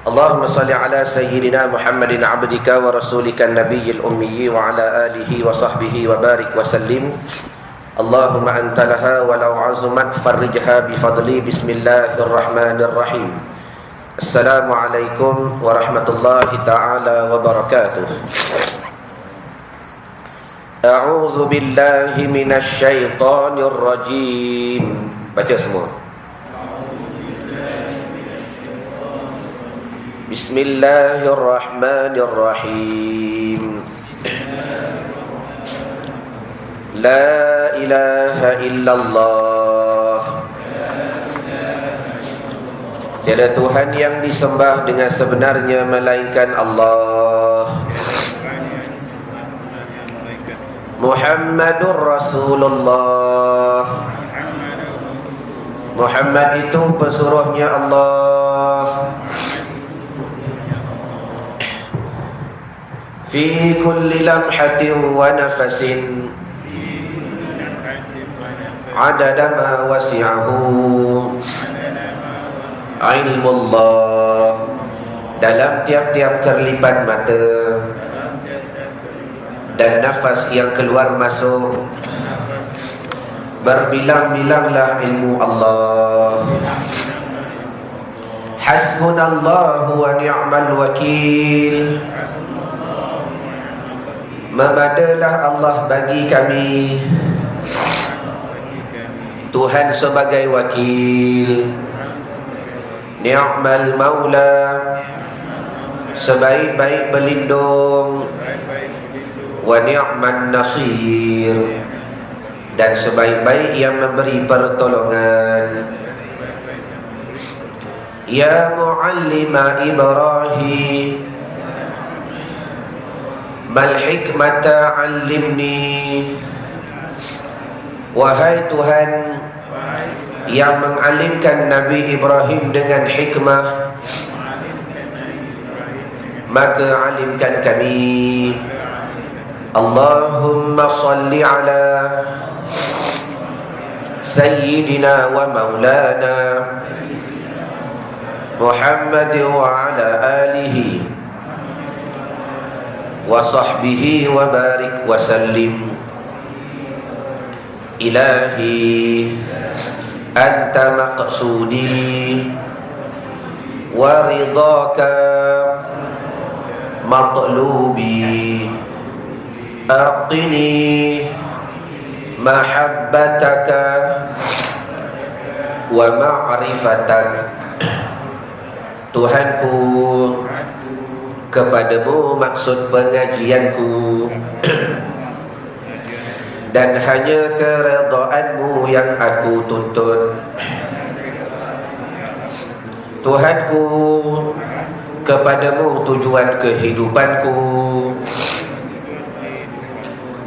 اللهم صل على سيدنا محمد عبدك ورسولك النبي الأمي وعلى آله وصحبه وبارك وسلم. اللهم أنت لها ولو عظمت فرجها بفضلي. بسم الله الرحمن الرحيم. السلام عليكم ورحمة الله تعالى وبركاته. أعوذ بالله من الشيطان الرجيم. Baca semua. Bismillahirrahmanirrahim. La ilaha illallah. Tiada Tuhan yang disembah dengan sebenarnya melainkan Allah. Muhammadur Rasulullah. Muhammad itu pesuruhnya Allah. Fi kulli lamhatin wa nafasin adada ma wasi'ahu ilmullah. Dalam tiap-tiap kerlipan mata dan nafas yang keluar masuk, berbilang-bilanglah ilmu Allah. Hasbunallahu wa ni'mal wakil. Membadalah Allah bagi kami Tuhan sebagai wakil. Ni'mal maula, sebaik-baik pelindung. Wa ni'man nasir, dan sebaik-baik yang memberi pertolongan. Ya muallima Ibrahim, mal hikmata 'allimni. Wahai Tuhan yang mengalimkan Nabi Ibrahim dengan hikmah, maka alimkan kami. Allahumma salli ala sayyidina wa maulana Muhammad wa ala alihi wa sahbihi wa barik wa sallim. Ilahi anta maqsudi wa ridaka matlubi. Aqini mahabbataka wa ma'rifatak. Tuhanku, kepadamu maksud pengajianku, dan hanya keredaanmu yang aku tuntut. Tuhanku, kepadamu tujuan kehidupanku,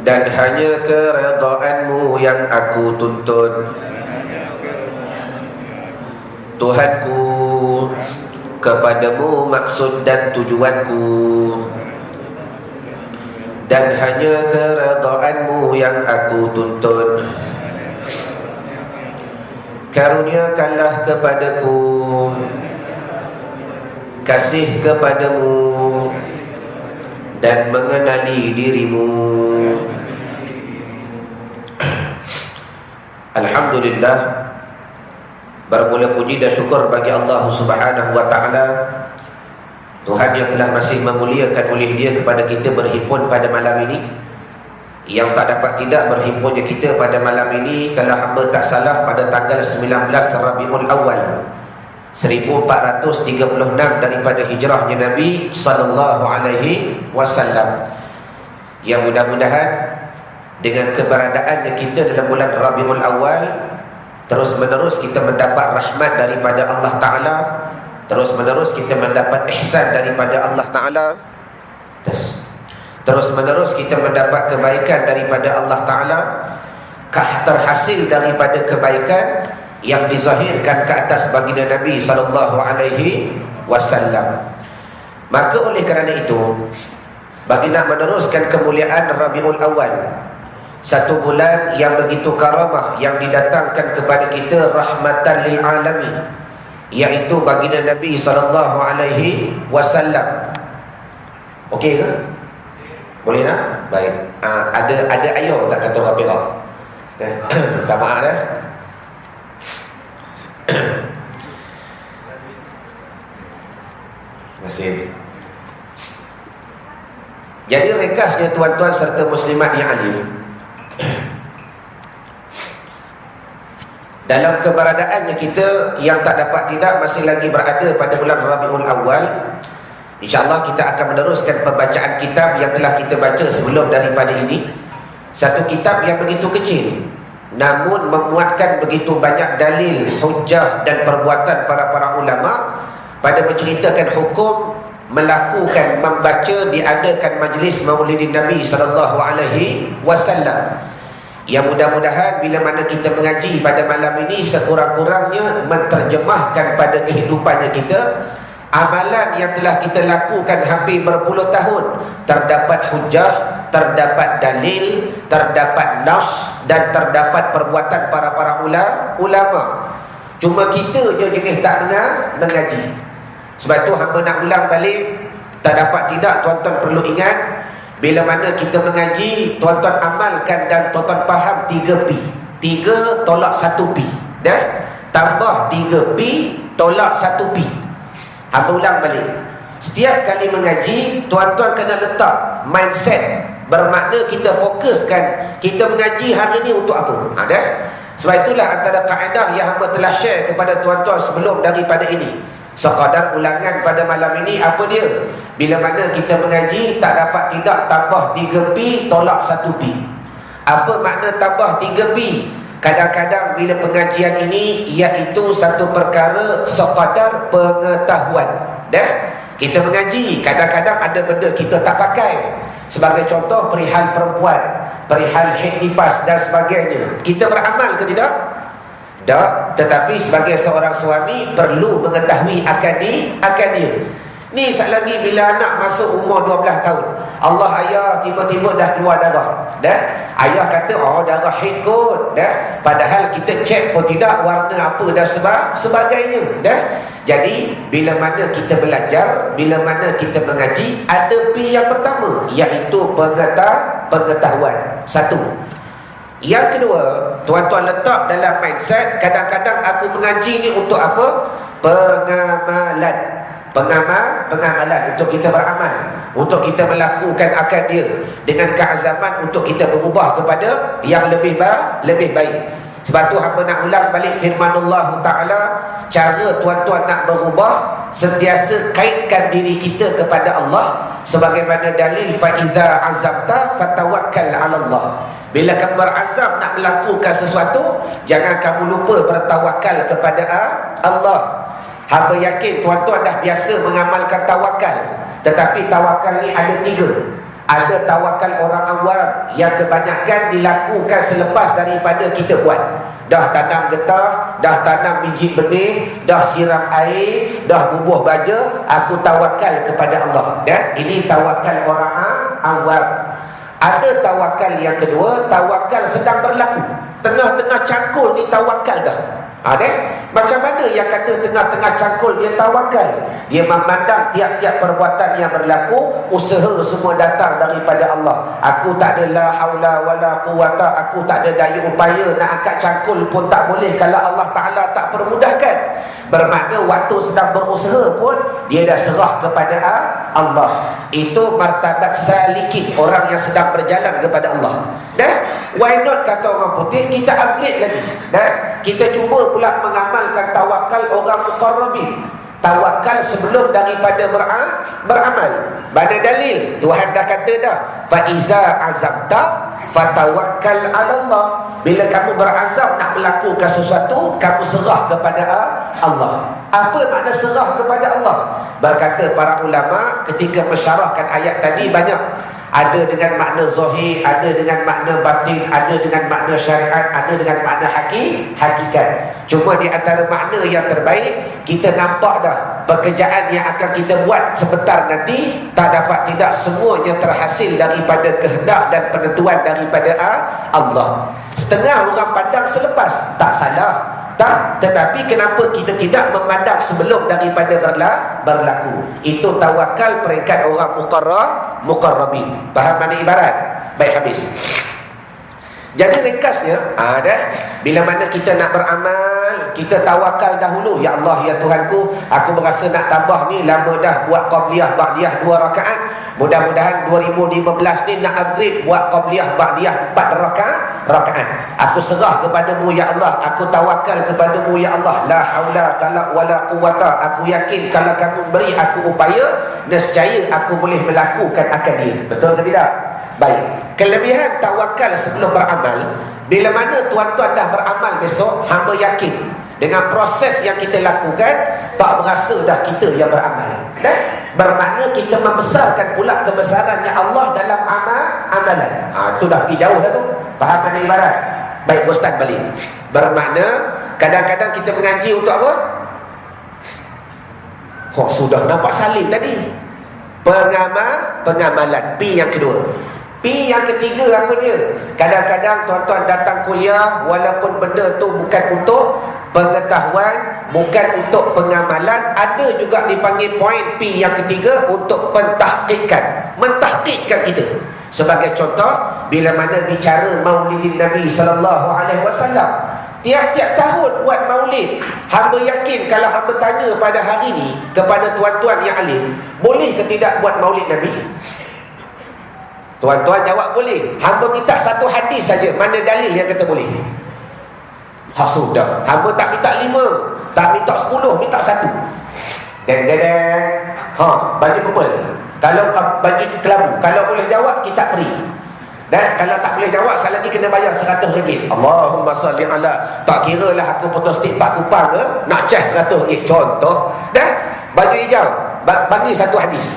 dan hanya keredaanmu yang aku tuntut. Tuhanku, kepadamu maksud dan tujuanku, dan hanya keredaanmu yang aku tuntut. Karuniakanlah kepadaku kasih kepadamu dan mengenali dirimu. Alhamdulillah, bermula puji dan syukur bagi Allah Subhanahu wa ta'ala, Tuhan yang telah masih memuliakan oleh Dia kepada kita berhimpun pada malam ini. Yang tak dapat tidak berhimpunnya kita pada malam ini, kalau hamba tak salah, pada tanggal 19 Rabiul Awal 1436 daripada hijrahnya Nabi sallallahu alaihi wasallam. Yang mudah-mudahan dengan keberadaannya kita dalam bulan Rabiul Awal, terus menerus kita mendapat rahmat daripada Allah Ta'ala, terus menerus kita mendapat ihsan daripada Allah Ta'ala, terus menerus kita mendapat kebaikan daripada Allah Ta'ala. Terhasil daripada kebaikan yang dizahirkan ke atas baginda Nabi sallallahu alaihi wasallam. Maka oleh kerana itu, bagi nak meneruskan kemuliaan Rabiul Awal, satu bulan yang begitu karamah, yang didatangkan kepada kita rahmatan lil alamin, iaitu baginda Nabi SAW. Okey ke? Boleh tak? Baik. Ada ayat tak kata Hafizah? Tak maaf dah. Masih. Jadi ringkasnya tuan-tuan serta muslimat yang alim, dalam keberadaannya kita yang tak dapat tidak masih lagi berada pada bulan Rabiul Awal, InsyaAllah kita akan meneruskan pembacaan kitab yang telah kita baca sebelum daripada ini. Satu kitab yang begitu kecil, namun memuatkan begitu banyak dalil, hujah dan perbuatan para ulama pada menceritakan hukum melakukan, membaca, diadakan majlis Maulidin Nabi SAW. Yang mudah-mudahan bila mana kita mengaji pada malam ini, sekurang-kurangnya menterjemahkan pada kehidupannya kita amalan yang telah kita lakukan hampir berpuluh tahun. Terdapat hujah, terdapat dalil, terdapat nas dan terdapat perbuatan para ulama. Cuma kita je jenis tak dengar mengaji. Sebab tu hamba nak ulang balik, tak dapat tidak tuan-tuan perlu ingat, bila mana kita mengaji, tuan-tuan amalkan dan tuan-tuan faham 3P. 3 tolak 1P. Dan tambah 3P tolak 1P. Hamba ulang balik. Setiap kali mengaji, tuan-tuan kena letak mindset. Bermakna kita fokuskan, kita mengaji hari ni untuk apa? Sebab itulah antara kaedah yang hamba telah share kepada tuan-tuan sebelum daripada ini. Sekadar ulangan pada malam ini, apa dia? Bila mana kita mengaji, tak dapat tidak tambah 3P tolak 1P. Apa makna tambah 3P? Kadang-kadang bila pengajian ini, iaitu satu perkara sekadar pengetahuan. Kita mengaji, kadang-kadang ada benda kita tak pakai. Sebagai contoh, perihal perempuan, perihal haid nifas dan sebagainya. Kita beramal ke tidak? Tak. Tetapi sebagai seorang suami perlu mengetahui akan dia. Ni sekali lagi bila anak masuk umur 12 tahun, Allah ayah tiba-tiba dah keluar darah. Ayah kata, darah haid kot. Padahal kita cek pun tidak warna apa dan sebagainya. Jadi bila mana kita belajar, bila mana kita mengaji, ada P yang pertama, iaitu pengetahuan. Satu. Yang kedua, tuan-tuan letak dalam mindset, kadang-kadang aku mengaji ni untuk apa? Pengamalan. Pengamalan untuk kita beramal, untuk kita melakukan akan dia dengan keazaman untuk kita berubah kepada yang lebih baik. Sebab tu hamba nak ulang balik firmanullah Ta'ala, cara tuan-tuan nak berubah, sentiasa kaitkan diri kita kepada Allah. Sebagaimana dalil, fa'iza azamta fatawakkal 'ala Allah. Bila kamu berazam nak melakukan sesuatu, jangan kamu lupa bertawakal kepada Allah. Hamba yakin tuan-tuan dah biasa mengamalkan tawakal. Tetapi tawakal ni ada 3. Ada tawakal orang awam yang kebanyakan dilakukan selepas daripada kita buat. Dah tanam getah, dah tanam biji benih, dah siram air, dah bubuh baja, aku tawakal kepada Allah. Dan ini tawakal orang awam. Ada tawakal yang kedua, tawakal sedang berlaku. Tengah-tengah cangkul ni tawakal dah. Macam mana yang kata tengah-tengah cangkul dia tawakal? Dia memandang tiap-tiap perbuatan yang berlaku, usaha semua datang daripada Allah. Aku tak ada la haula wala quwata, aku tak ada daya upaya nak angkat cangkul pun tak boleh kalau Allah Ta'ala tak permudahkan. Bermakna waktu sedang berusaha pun dia dah serah kepada Allah. Itu martabat salikin, orang yang sedang berjalan kepada Allah. Why not kata orang putih, kita upgrade lagi. Kita cuba pula mengamalkan tawakal orang muqarrabin. Tawakal sebelum daripada beramal. Mana dalil? Tuhan dah kata dah, fa iza azamta fatawakkal 'ala Allah. Bila kamu berazam nak melakukan sesuatu, kamu serah kepada Allah. Apa makna serah kepada Allah? Berkata para ulama ketika mensyarahkan ayat tadi banyak. Ada dengan makna zahir, ada dengan makna batin, ada dengan makna syariat, ada dengan makna hakikat. Cuma di antara makna yang terbaik, kita nampak dah pekerjaan yang akan kita buat sebentar nanti, tak dapat tidak semuanya terhasil daripada kehendak dan penentuan daripada Allah. Setengah orang pandang selepas, tak salah. Tak, tetapi kenapa kita tidak memandang sebelum daripada berlaku? Itu tawakal peringkat orang muqarrabin. Faham mana ibarat? Baik, habis. Jadi ringkasnya, bila mana kita nak beramal, kita tawakal dahulu. Ya Allah, ya Tuhanku, aku berasa nak tambah ni, lama dah buat qabliyah ba'diyah 2 rakaat. Mudah-mudahan 2015 ni nak upgrade buat qabliyah ba'diyah 4 rakaat. Aku serah kepadamu ya Allah, aku tawakal kepadamu ya Allah. La haula wala quwata. Aku yakin kalau kamu beri aku upaya, nescaya aku boleh melakukan akan dia. Betul ke tidak? Baik. Kelebihan tawakal sebelum beramal, bila mana tuan-tuan dah beramal besok, hamba yakin dengan proses yang kita lakukan, tak berasa dah kita yang beramal. Bermakna kita membesarkan pula kebesarannya Allah dalam amalan. Itu dah pergi jauh dah tu. Faham mana ibarat? Baik, Ustaz balik. Bermakna kadang-kadang kita mengaji untuk apa? Sudah nampak salin tadi. Pengamalan. P yang kedua. P yang ketiga apa dia? Kadang-kadang tuan-tuan datang kuliah, walaupun benda tu bukan untuk pengetahuan, bukan untuk pengamalan, ada juga dipanggil poin P yang ketiga untuk pentahqiqan. Mentahqiqkan kita. Sebagai contoh, bila mana bicara Maulidin Nabi SAW, tiap-tiap tahun buat maulid, hamba yakin kalau hamba tanya pada hari ni kepada tuan-tuan yang alim, boleh ke tidak buat maulid Nabi? Tuan-tuan jawab boleh. Hamba minta satu hadis saja, mana dalil yang kata boleh? Sudah. Hamba tak minta 5, tak minta 10, minta 1. Baju purple. Kalau baju kelabu, kalau boleh jawab kita beri. Dan kalau tak boleh jawab, sekali lagi kena bayar RM100. Allahumma salli ala. Tak kira lah aku putus tipak kupang ke, nak cas RM100. Contoh. Dan baju hijau, bagi satu hadis.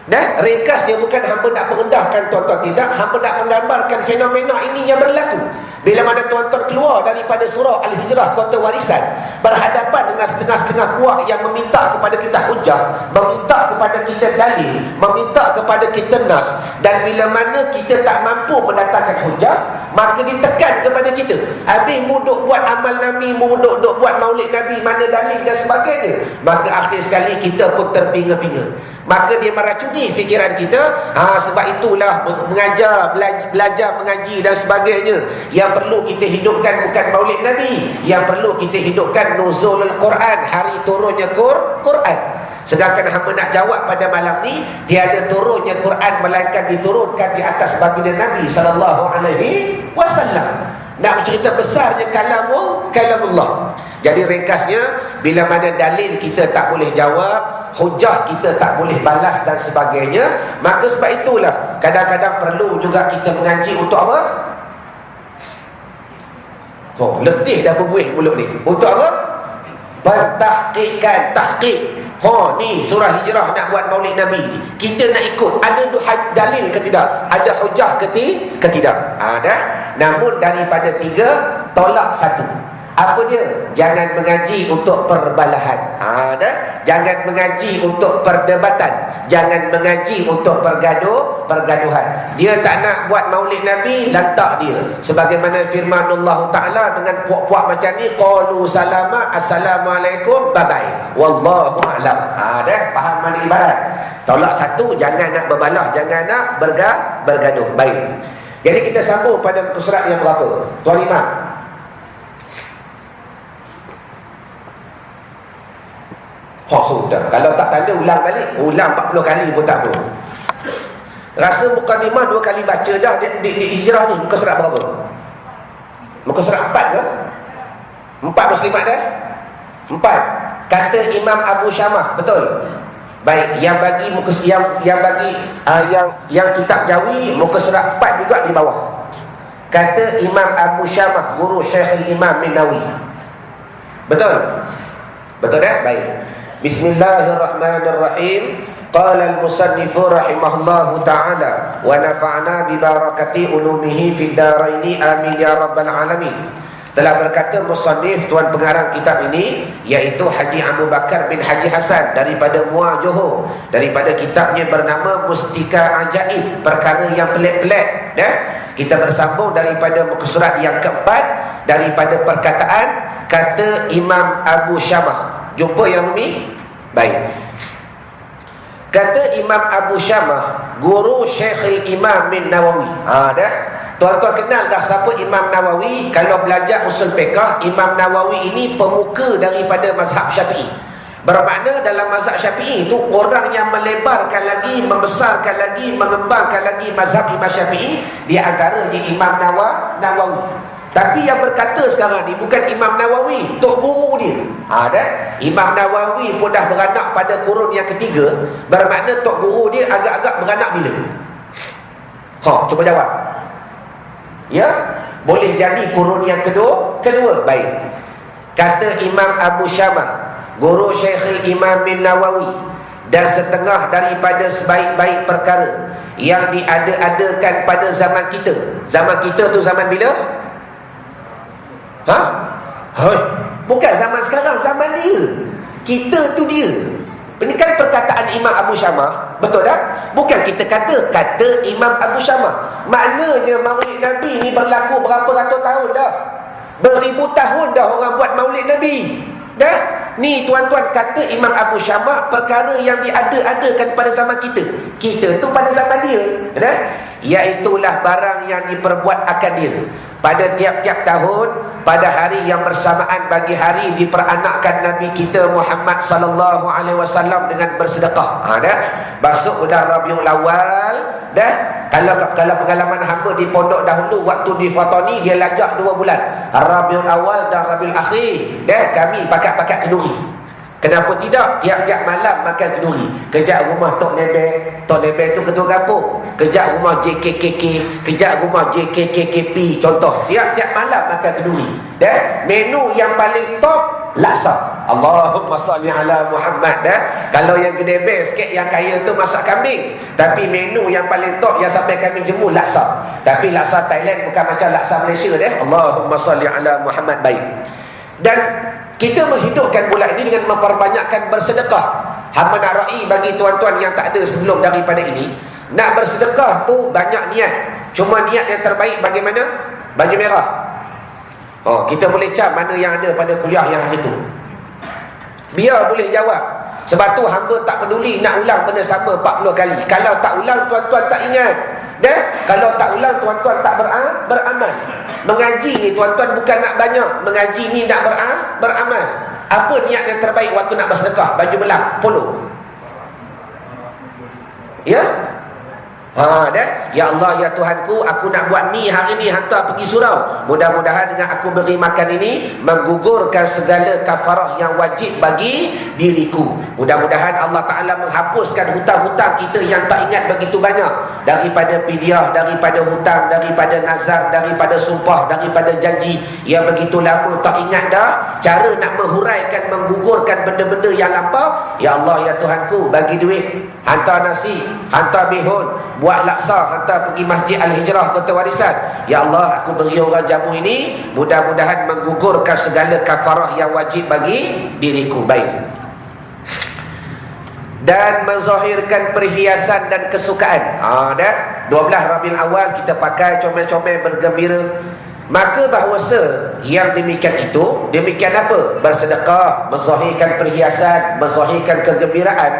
Dan ringkasnya bukan hamba nak merendahkan tuan-tuan, tidak. Hamba nak menggambarkan fenomena ini yang berlaku. Bila mana tuan-tuan keluar daripada surah Al-Hijrah, kota warisan, berhadapan dengan setengah-setengah puak yang meminta kepada kita hujah, meminta kepada kita dalil, meminta kepada kita nas. Dan bila mana kita tak mampu mendatangkan hujah, maka ditekan kepada kita. Habis muduk buat amal Nabi, muduk buat maulid Nabi, mana dalil dan sebagainya. Maka akhir sekali kita pun terpinga-pinga. Maka dia meracuni fikiran kita. Sebab itulah mengajar, belajar mengaji dan sebagainya. Yang perlu kita hidupkan bukan maulid Nabi, yang perlu kita hidupkan nuzulul Quran, hari turunnya Quran. Sedangkan hamba nak jawab pada malam ni, tiada turunnya Quran melainkan diturunkan di atas baginda Nabi SAW. Nak bercerita besarnya kalamullah. Jadi ringkasnya, bila mana dalil kita tak boleh jawab, hujah kita tak boleh balas dan sebagainya, maka sebab itulah kadang-kadang perlu juga kita mengaji untuk apa? Letih dah berbuih mulut ni. Untuk apa? Pentahqiqan, tahqiq. Ni surah Hijrah nak buat maulid Nabi ni, kita nak ikut, ada dalil ke tidak? Ada hujah ke tidak? Ada. Namun daripada 3, tolak 1. Apa dia? Jangan mengaji untuk perbalahan. Jangan mengaji untuk perdebatan. Jangan mengaji untuk pergaduhan. Dia tak nak buat maulid Nabi, lantak dia. Sebagaimana firman Allah Ta'ala dengan puak-puak macam ni, qalu salama, assalamualaikum, bye-bye, wallahu a'lam. Faham mana ibarat? Tolak 1, jangan nak berbalah, jangan nak bergaduh. Baik. Jadi kita sambung pada muka surat yang berapa? Tuan Imam. Sudah. Kalau tak tanda, ulang balik. Ulang 40 kali pun tak apa. Rasa mukadimah 2 kali baca dah di Hijrah ni. Muka surat berapa? Muka surat 4 ke? 4 muslimat dah? 4. Kata Imam Abu Syamah. Betul? Baik. Yang bagi yang kitab Jawi, muka surat 4 juga di bawah. Kata Imam Abu Syamah, guru Syekh Imam Minawi. Betul? Betul dah? Baik. Bismillahirrahmanirrahim. Qala al-musannifu rahimahullahu ta'ala wa nafa'na bi barakati ulumihi fid daraini amin ya rabbal alamin. Telah berkata musannif, tuan pengarang kitab ini, iaitu Haji Abu Bakar bin Haji Hasan daripada Muar Johor, daripada kitabnya bernama Mustika Ajaib, perkara yang pelik-pelik. Kita bersambung daripada muka surat yang keempat, daripada perkataan kata Imam Abu Syamah. Jumpa yang ini? Baik. Kata Imam Abu Syamah, guru Syekhul Imam bin Nawawi. Dah. Tuan-tuan kenal dah siapa Imam Nawawi? Kalau belajar usul fiqh, Imam Nawawi ini pemuka daripada mazhab Syafi'i. Bermakna dalam mazhab Syafi'i itu orang yang melebarkan lagi, membesarkan lagi, mengembangkan lagi mazhab Imam Syafi'i, di antaranya Imam Nawawi. Tapi yang berkata sekarang ni bukan Imam Nawawi, tok guru dia. Dah. Imam Nawawi pun dah beranak pada kurun yang ketiga. Bermakna tok guru dia agak-agak beranak bila? Cuba jawab. Ya, boleh jadi kurun yang kedua. Baik. Kata Imam Abu Syamah, guru Syekhul Imam bin Nawawi, dan setengah daripada sebaik-baik perkara yang diada-adakan pada zaman kita. Zaman kita tu zaman bila? Bukan zaman sekarang, zaman dia. Kita tu dia. Ini kan perkataan Imam Abu Syamah. Betul tak? Bukan kita kata Imam Abu Syamah. Maknanya maulid Nabi ni berlaku berapa ratus tahun dah. Beribu tahun dah orang buat maulid Nabi. Dah? Ni tuan-tuan kata Imam Abu Syamah, perkara yang diada-adakan pada zaman kita. Kita tu pada zaman dia. Dah? Iaitulah barang yang diperbuat akan dia. Pada tiap-tiap tahun, pada hari yang bersamaan bagi hari diperanakkan Nabi kita Muhammad sallallahu alaihi wasallam dengan bersedekah. Dah. Masuk dah Rabiul Awal, dah. Kalau pengalaman hamba di pondok dahulu waktu di Fatani, dia lajak 2 bulan. Rabiul Awal dan Rabiul Akhir. Dah, kami pakat-pakat kenduri. Kenapa tidak? Tiap-tiap malam makan kenduri. Kejap rumah Tok Nebel. Tok Nebel tu ketua kampung. Kejap rumah JKKK. Kejap rumah JKKKP. Contoh, tiap-tiap malam makan kenduri. Dah, menu yang paling top laksa. Allahumma salli ala Muhammad. Dah. Kalau yang gede best sikit, yang kaya tu masak kambing. Tapi menu yang paling top yang sampai kami jemur laksa. Tapi laksa Thailand bukan macam laksa Malaysia dah. Allahumma salli ala Muhammad. Baik. Dan kita menghidupkan bulan ini dengan memperbanyakkan bersedekah. Hamba nak ra'i bagi tuan-tuan yang tak ada sebelum daripada ini, nak bersedekah tu banyak niat. Cuma niat yang terbaik bagaimana? Baju merah. Kita boleh cam mana yang ada pada kuliah yang hari tu. Biar boleh jawab. Sebab tu hamba tak peduli nak ulang benda sama 40 kali. Kalau tak ulang, tuan-tuan tak ingat. Kalau tak ulang, tuan-tuan tak beramal. Mengaji ni tuan-tuan bukan nak banyak. Mengaji ni nak beramal. Apa niat yang terbaik waktu nak bersedekah? Baju belang, polo. Ya? Ya Allah, ya Tuhanku, aku nak buat ni hari ni, hantar pergi surau. Mudah-mudahan dengan aku beri makan ini menggugurkan segala kafarah yang wajib bagi diriku. Mudah-mudahan Allah Ta'ala menghapuskan hutang-hutang kita yang tak ingat begitu banyak. Daripada pidyah, daripada hutang, daripada nazar, daripada sumpah, daripada janji yang begitu lama tak ingat dah. Cara nak menghuraikan, menggugurkan benda-benda yang lampau. Ya Allah, ya Tuhanku, bagi duit, hantar nasi, hantar bihun, buat laksa, hantar pergi Masjid Al-Hijrah Kota Warisan. Ya Allah, aku beri orang jamu ini, mudah-mudahan menggugurkan segala kafarah yang wajib bagi diriku. Baik. Dan menzahirkan perhiasan dan kesukaan. Dah 12 Rabiul Awal kita pakai comel-comel, bergembira. Maka bahawasa yang demikian itu, demikian apa? Bersedekah, menzahirkan perhiasan, menzahirkan kegembiraan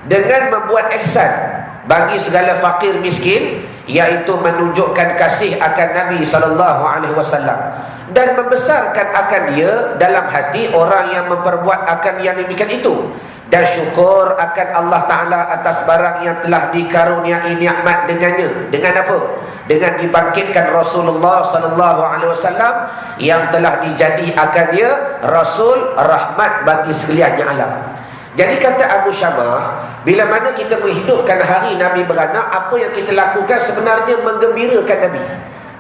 dengan membuat ihsan bagi segala fakir miskin, iaitu menunjukkan kasih akan Nabi SAW dan membesarkan akan dia dalam hati orang yang memperbuat akan yang demikian itu, dan syukur akan Allah Ta'ala atas barang yang telah dikaruniai nikmat dengannya. Dengan apa? Dengan dibangkitkan Rasulullah SAW yang telah dijadikan dia Rasul rahmat bagi sekaliannya alam. Jadi kata Abu Syamah, bila mana kita menghidupkan hari Nabi beranak, apa yang kita lakukan sebenarnya menggembirakan Nabi.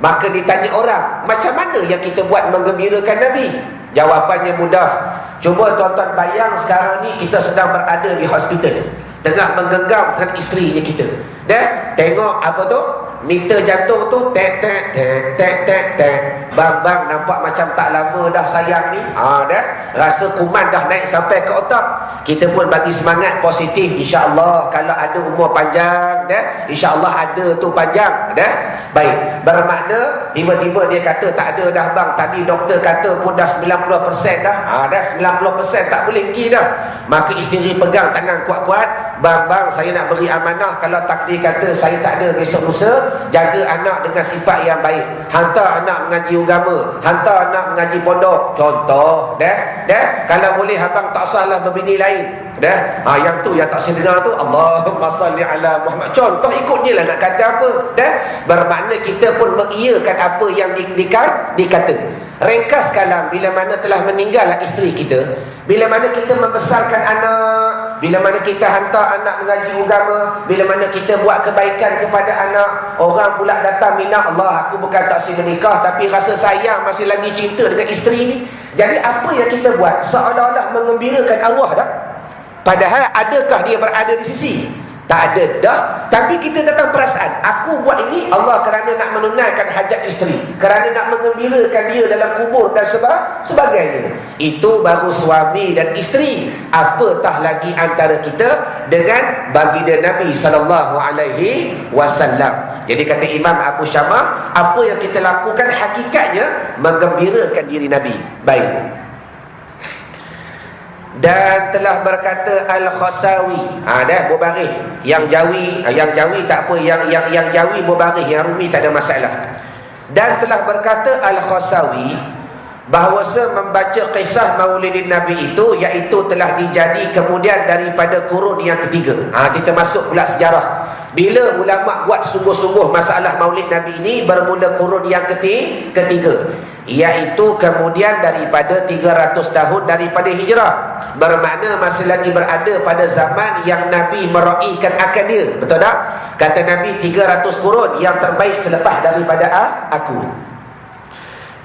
Maka ditanya orang, macam mana yang kita buat menggembirakan Nabi? Jawapannya mudah. Cuba tuan-tuan bayang sekarang ni kita sedang berada di hospital, tengah menggenggam dengan isterinya kita. Dan tengok apa tu? meter jantung tu tek tek tek tek tek tek. Bang nampak macam tak lama dah sayang ni. Dah rasa kuman dah naik sampai ke otak. Kita pun bagi semangat positif, insya-Allah kalau ada umur panjang insya-Allah ada tu panjang Baik, bermakna tiba-tiba dia kata tak ada dah bang, tadi doktor kata pun dah 90% dah. Dah 90% tak boleh pergi dah. Maka isteri pegang tangan kuat-kuat, bang saya nak beri amanah, kalau takdir kata saya tak ada besok lusa, jaga anak dengan sifat yang baik, hantar anak mengaji agama, hantar anak mengaji pondok, contoh kalau boleh abang tak salah berbini lain yang tu yang tak sedar tu, Allahumma salli ala Muhammad, contoh ikut je lah nak kata apa bermakna kita pun mengiyakan apa yang dikata. Ringkas kalam, bila mana telah meninggallah isteri kita, bila mana kita membesarkan anak, bila mana kita hantar anak mengaji agama, bila mana kita buat kebaikan kepada anak, orang pula datang minta, Allah aku bukan tak sida nikah tapi rasa sayang, masih lagi cinta dengan isteri ni. Jadi apa yang kita buat seolah-olah mengembirakan arwah dah, padahal adakah dia berada di sisi? Tak ada dah. Tapi kita datang perasaan, aku buat ini Allah kerana nak menunaikan hajat isteri, kerana nak mengembirakan dia dalam kubur dan sebagainya. Itu baru suami dan isteri. Apatah lagi antara kita dengan baginda Nabi SAW. Jadi kata Imam Abu Syamah, apa yang kita lakukan hakikatnya menggembirakan diri Nabi. Baik. Dan telah berkata Al-Khasawi, dah berbaris. Yang Jawi tak apa, yang Jawi berbaris, yang Rumi tak ada masalah. Dan telah berkata Al-Khasawi bahawasa membaca kisah Maulidin Nabi itu, iaitu telah dijadi kemudian daripada kurun yang ketiga. Kita masuk pula sejarah. Bila ulama buat sungguh-sungguh masalah Maulid Nabi ini, bermula kurun yang ketiga, iaitu kemudian daripada 300 tahun daripada hijrah. Bermakna masih lagi berada pada zaman yang Nabi meraihkan akad dia. Betul tak? Kata Nabi 300 kurun yang terbaik selepas daripada aku.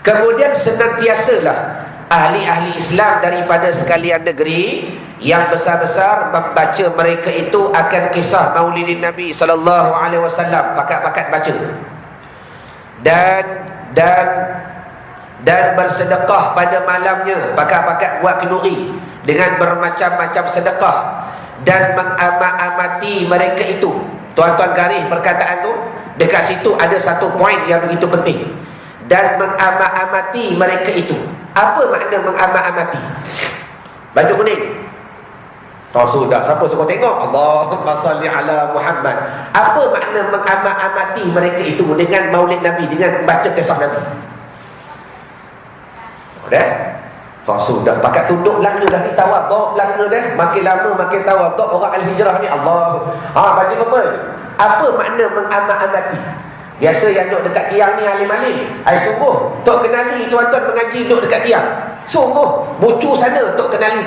Kemudian senantiasalah ahli-ahli Islam daripada sekalian negeri yang besar-besar membaca mereka itu akan kisah Maulidin Nabi SAW, pakat-pakat baca. Dan bersedekah pada malamnya, pakat-pakat buat kenduri dengan bermacam-macam sedekah, dan mengamat-amati mereka itu. Tuan-tuan garis perkataan tu, dekat situ ada satu poin yang begitu penting. Dan mengamat-amati mereka itu. Apa makna mengamat-amati? Baju kuning. Sudah, siapa suka tengok? Allahumma salli ala Muhammad. Apa makna mengamat-amati mereka itu dengan Maulid Nabi, dengan baca kisah Nabi? Sudah, pakat tunduk belaka dah ni, tawaduk belaka dah. Makin lama makin tawaduk orang Al-Hijrah ni. Allah. Baju apa? Apa makna mengamat-amati? Biasa yang duduk dekat tiang ni alim-alim. Sungguh tok kenali tuan-tuan mengaji duduk dekat tiang. Sungguh bucu sana tok kenali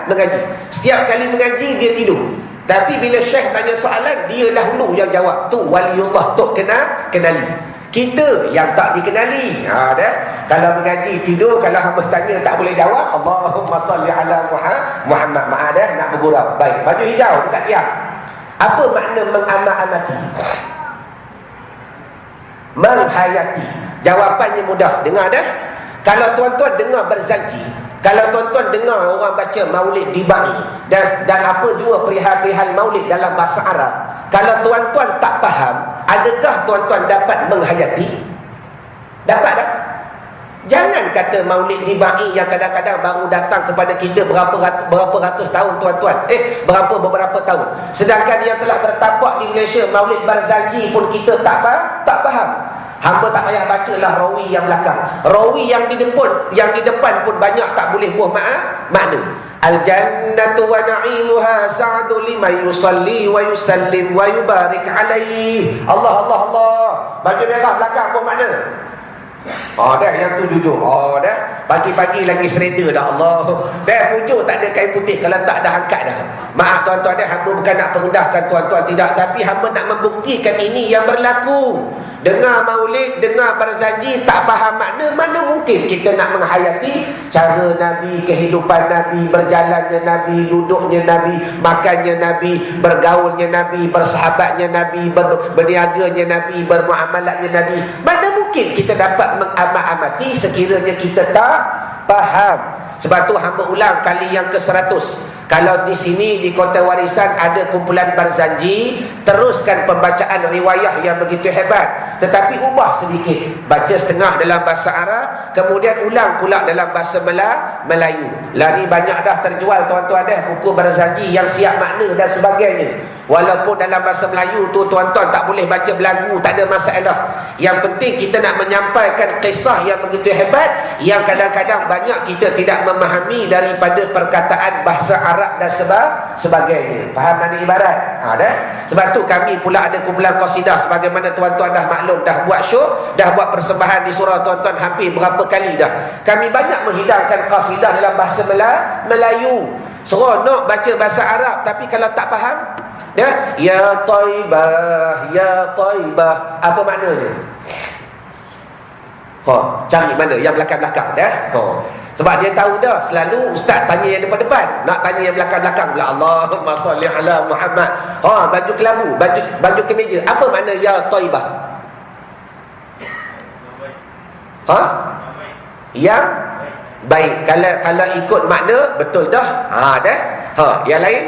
mengaji. Setiap kali mengaji dia tidur. Tapi bila syekh tanya soalan, dia dahulu yang jawab. Tu waliullah tok kenali. Kita yang tak dikenali. Kalau mengaji tidur, kalau hamba tanya tak boleh jawab, Allahumma salli ala Muhammad. Nak bergurau. Baik, baju hijau dekat tiang. Apa makna mengamat-amati? Menghayati. Jawapannya mudah. Dengar dah. Kalau tuan-tuan dengar berzanji, kalau tuan-tuan dengar orang baca Maulid Dibai dan apa dua perihal-perihal Maulid dalam bahasa Arab, kalau tuan-tuan tak faham, adakah tuan-tuan dapat menghayati? Dapat tak? Jangan kata Maulid Dibai yang kadang-kadang baru datang kepada kita berapa ratus tahun tuan-tuan. Beberapa tahun. Sedangkan yang telah bertapak di Malaysia, Maulid Barzanji pun kita tak faham. Hamba tak payah bacalah rawi yang belakang. Rawi yang di depan pun banyak tak boleh buah makna. Al-jannatu wa na'imuha sa'adu liman yusalli wa yusallim wa yubarik alaihi. Allah. Baju merah belakang pun makna. Dah yang tu jujur. Dah pagi-pagi lagi sereda dah. Allah. Dah hujung tak ada kain putih, kalau tak dah angkat dah. Maaf tuan-tuan, hamba bukan nak merendahkan tuan-tuan, tidak, tapi hamba nak membuktikan ini yang berlaku. dengar maulid, dengar berzanji, tak faham makna, mana mungkin kita nak menghayati cara Nabi, kehidupan Nabi, berjalannya Nabi, duduknya Nabi, makannya Nabi, bergaulnya Nabi, bersahabatnya Nabi, berniaganya Nabi, bermuamalatnya Nabi. Mana mungkin kita dapat mengamat-amati sekiranya kita tak faham. Sebab tu hamba ulang kali yang ke-100. Kalau di sini di Kota Warisan ada kumpulan berzanji, teruskan pembacaan riwayah yang begitu hebat, tetapi ubah sedikit, baca setengah dalam bahasa Arab, kemudian ulang pula dalam bahasa Melayu. Lari banyak dah terjual tuan-tuan buku berzanji yang siap makna dan sebagainya. Walaupun dalam bahasa Melayu tu tuan-tuan tak boleh baca belagu, tak ada masalah. Yang penting kita nak menyampaikan kisah yang begitu hebat, yang kadang-kadang banyak kita tidak memahami daripada perkataan bahasa Arab dan sebagainya. Faham mana ibarat? Sebab tu kami pula ada kumpulan qasidah, sebagaimana tuan-tuan dah maklum, dah buat show, dah buat persembahan di surau tuan-tuan hampir berapa kali dah. Kami banyak menghidangkan qasidah dalam bahasa Melayu. Seronok baca bahasa Arab, tapi kalau tak faham, ya Taibah, ya Taibah, apa maknanya? Cari mana yang belakang-belakang sebab dia tahu dah, selalu ustaz tanya yang depan-depan, nak tanya yang belakang-belakang pula. Allahumma salli ala Muhammad. Baju kelabu, baju kemeja, apa makna ya Taibah? Yang baik. Kalau ikut makna betul dah. Yang lain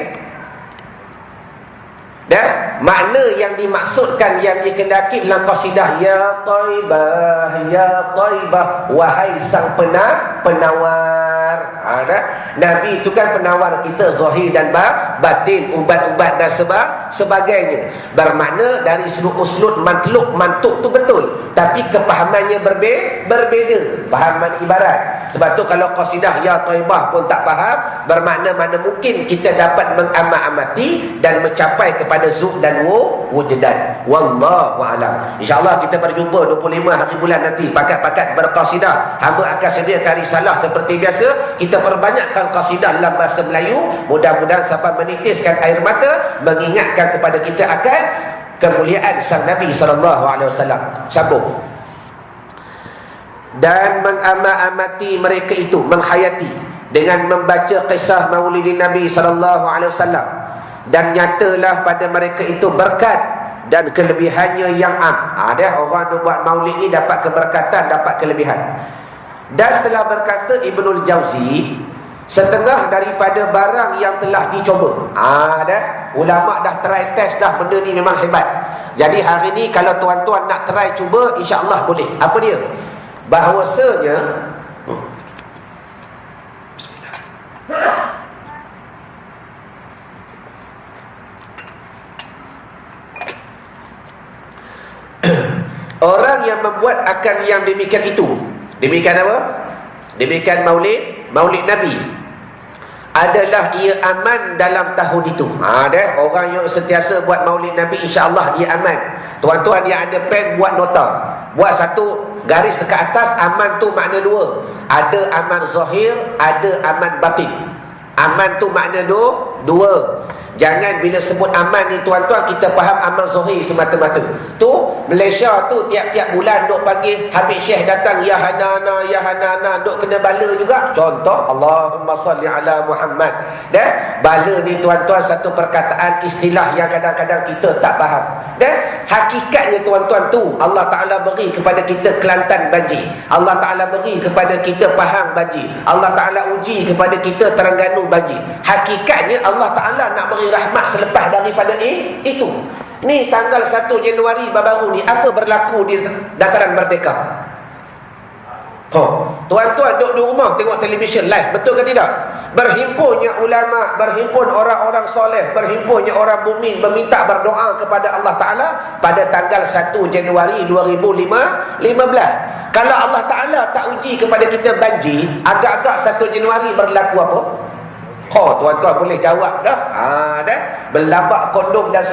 dan makna yang dimaksudkan, yang dikendaki dalam qasidah, ya Taibah, ya Taibah, wahai sang penawar. Nabi itu kan penawar kita zahir dan batin, ubat-ubat dan sebagainya. Bermakna dari sudut uslub mantuk tu betul, tapi kepahamannya berbeza. Pahaman ibarat. Sebab tu kalau qasidah ya Taibah pun tak faham, bermakna mana mungkin kita dapat mengamat-amati dan mencapai kepada zuk dan wujudan. Wallahu a'lam. InsyaAllah kita berjumpa 25 hari bulan nanti, pakat-pakat berqasidah. Hamba akan sediakan risalah seperti biasa. Kita perbanyakkan qasidah dalam bahasa Melayu, mudah-mudahan sampai menitiskan air mata, mengingatkan kepada kita akan kemuliaan sang Nabi SAW. Sambung. Dan mengamat-amati mereka itu, menghayati dengan membaca kisah maulidin Nabi SAW. Dan nyatalah pada mereka itu berkat dan kelebihannya yang ada orang yang buat maulid ni dapat keberkatan, dapat kelebihan. Dan telah berkata Ibnul Jauzi, setengah daripada barang yang telah dicoba. Ulama dah try test dah, benda ni memang hebat. Jadi hari ni kalau tuan-tuan nak try cuba, insya-Allah boleh. Apa dia? Bahawasanya orang yang membuat akan yang demikian itu, demikian apa? Demikian maulid Nabi, adalah ia aman dalam tahun itu. Orang yang sentiasa buat maulid Nabi, insya-Allah dia aman. Tuan-tuan yang ada pen, buat nota, buat satu garis dekat atas. Aman tu makna dua, ada aman zahir, ada aman batin. Aman tu makna dua. Jangan bila sebut aman ni tuan-tuan, kita faham aman zahir semata-mata. Tu Malaysia tu tiap-tiap bulan duk panggil Habib Syekh datang, ya Hanana, ya Hanana, duk kena bala juga. Contoh, Allahumma salli ala Muhammad. Bala ni tuan-tuan satu perkataan istilah yang kadang-kadang kita tak faham. Hakikatnya tuan-tuan tu Allah Ta'ala beri kepada kita Kelantan banjir, Allah Ta'ala beri kepada kita Pahang banjir, Allah Ta'ala uji kepada kita Terengganu banjir. Hakikatnya Allah Ta'ala nak beri rahmat selepas daripada itu. Ni tanggal 1 Januari baru ni, apa berlaku di Dataran Merdeka? Tuan-tuan duduk di rumah tengok televisyen live, betul ke tidak? Berhimpunnya ulama, berhimpun orang-orang soleh, berhimpunnya orang mukmin meminta berdoa kepada Allah Ta'ala pada tanggal 1 Januari 2015. Kalau Allah Ta'ala tak uji kepada kita banjir, agak-agak 1 Januari berlaku apa? Tuan-tuan boleh jawab dah. Dah. Berlabak kondom dan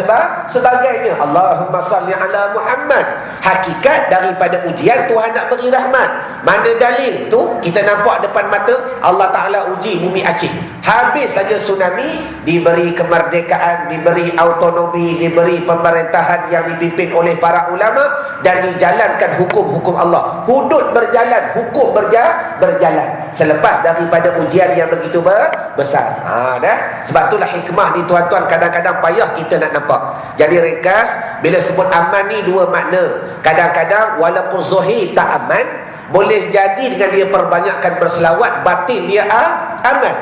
sebagainya. Allahumma salli ala Muhammad. Hakikat daripada ujian Tuhan nak beri rahmat. Mana dalil tu? Kita nampak depan mata Allah Ta'ala uji bumi Aceh. Habis saja tsunami, diberi kemerdekaan, diberi autonomi, diberi pemerintahan yang dipimpin oleh para ulama dan dijalankan hukum-hukum Allah. Hudud berjalan, hukum berjalan. Selepas daripada ujian yang begitu besar. Dah. Sebab itulah hikmah ni tuan-tuan, kadang-kadang payah kita nak nampak. Jadi ringkas, bila sebut aman ni dua makna. Kadang-kadang walaupun zahir tak aman, boleh jadi dengan dia perbanyakkan berselawat, batin dia aman.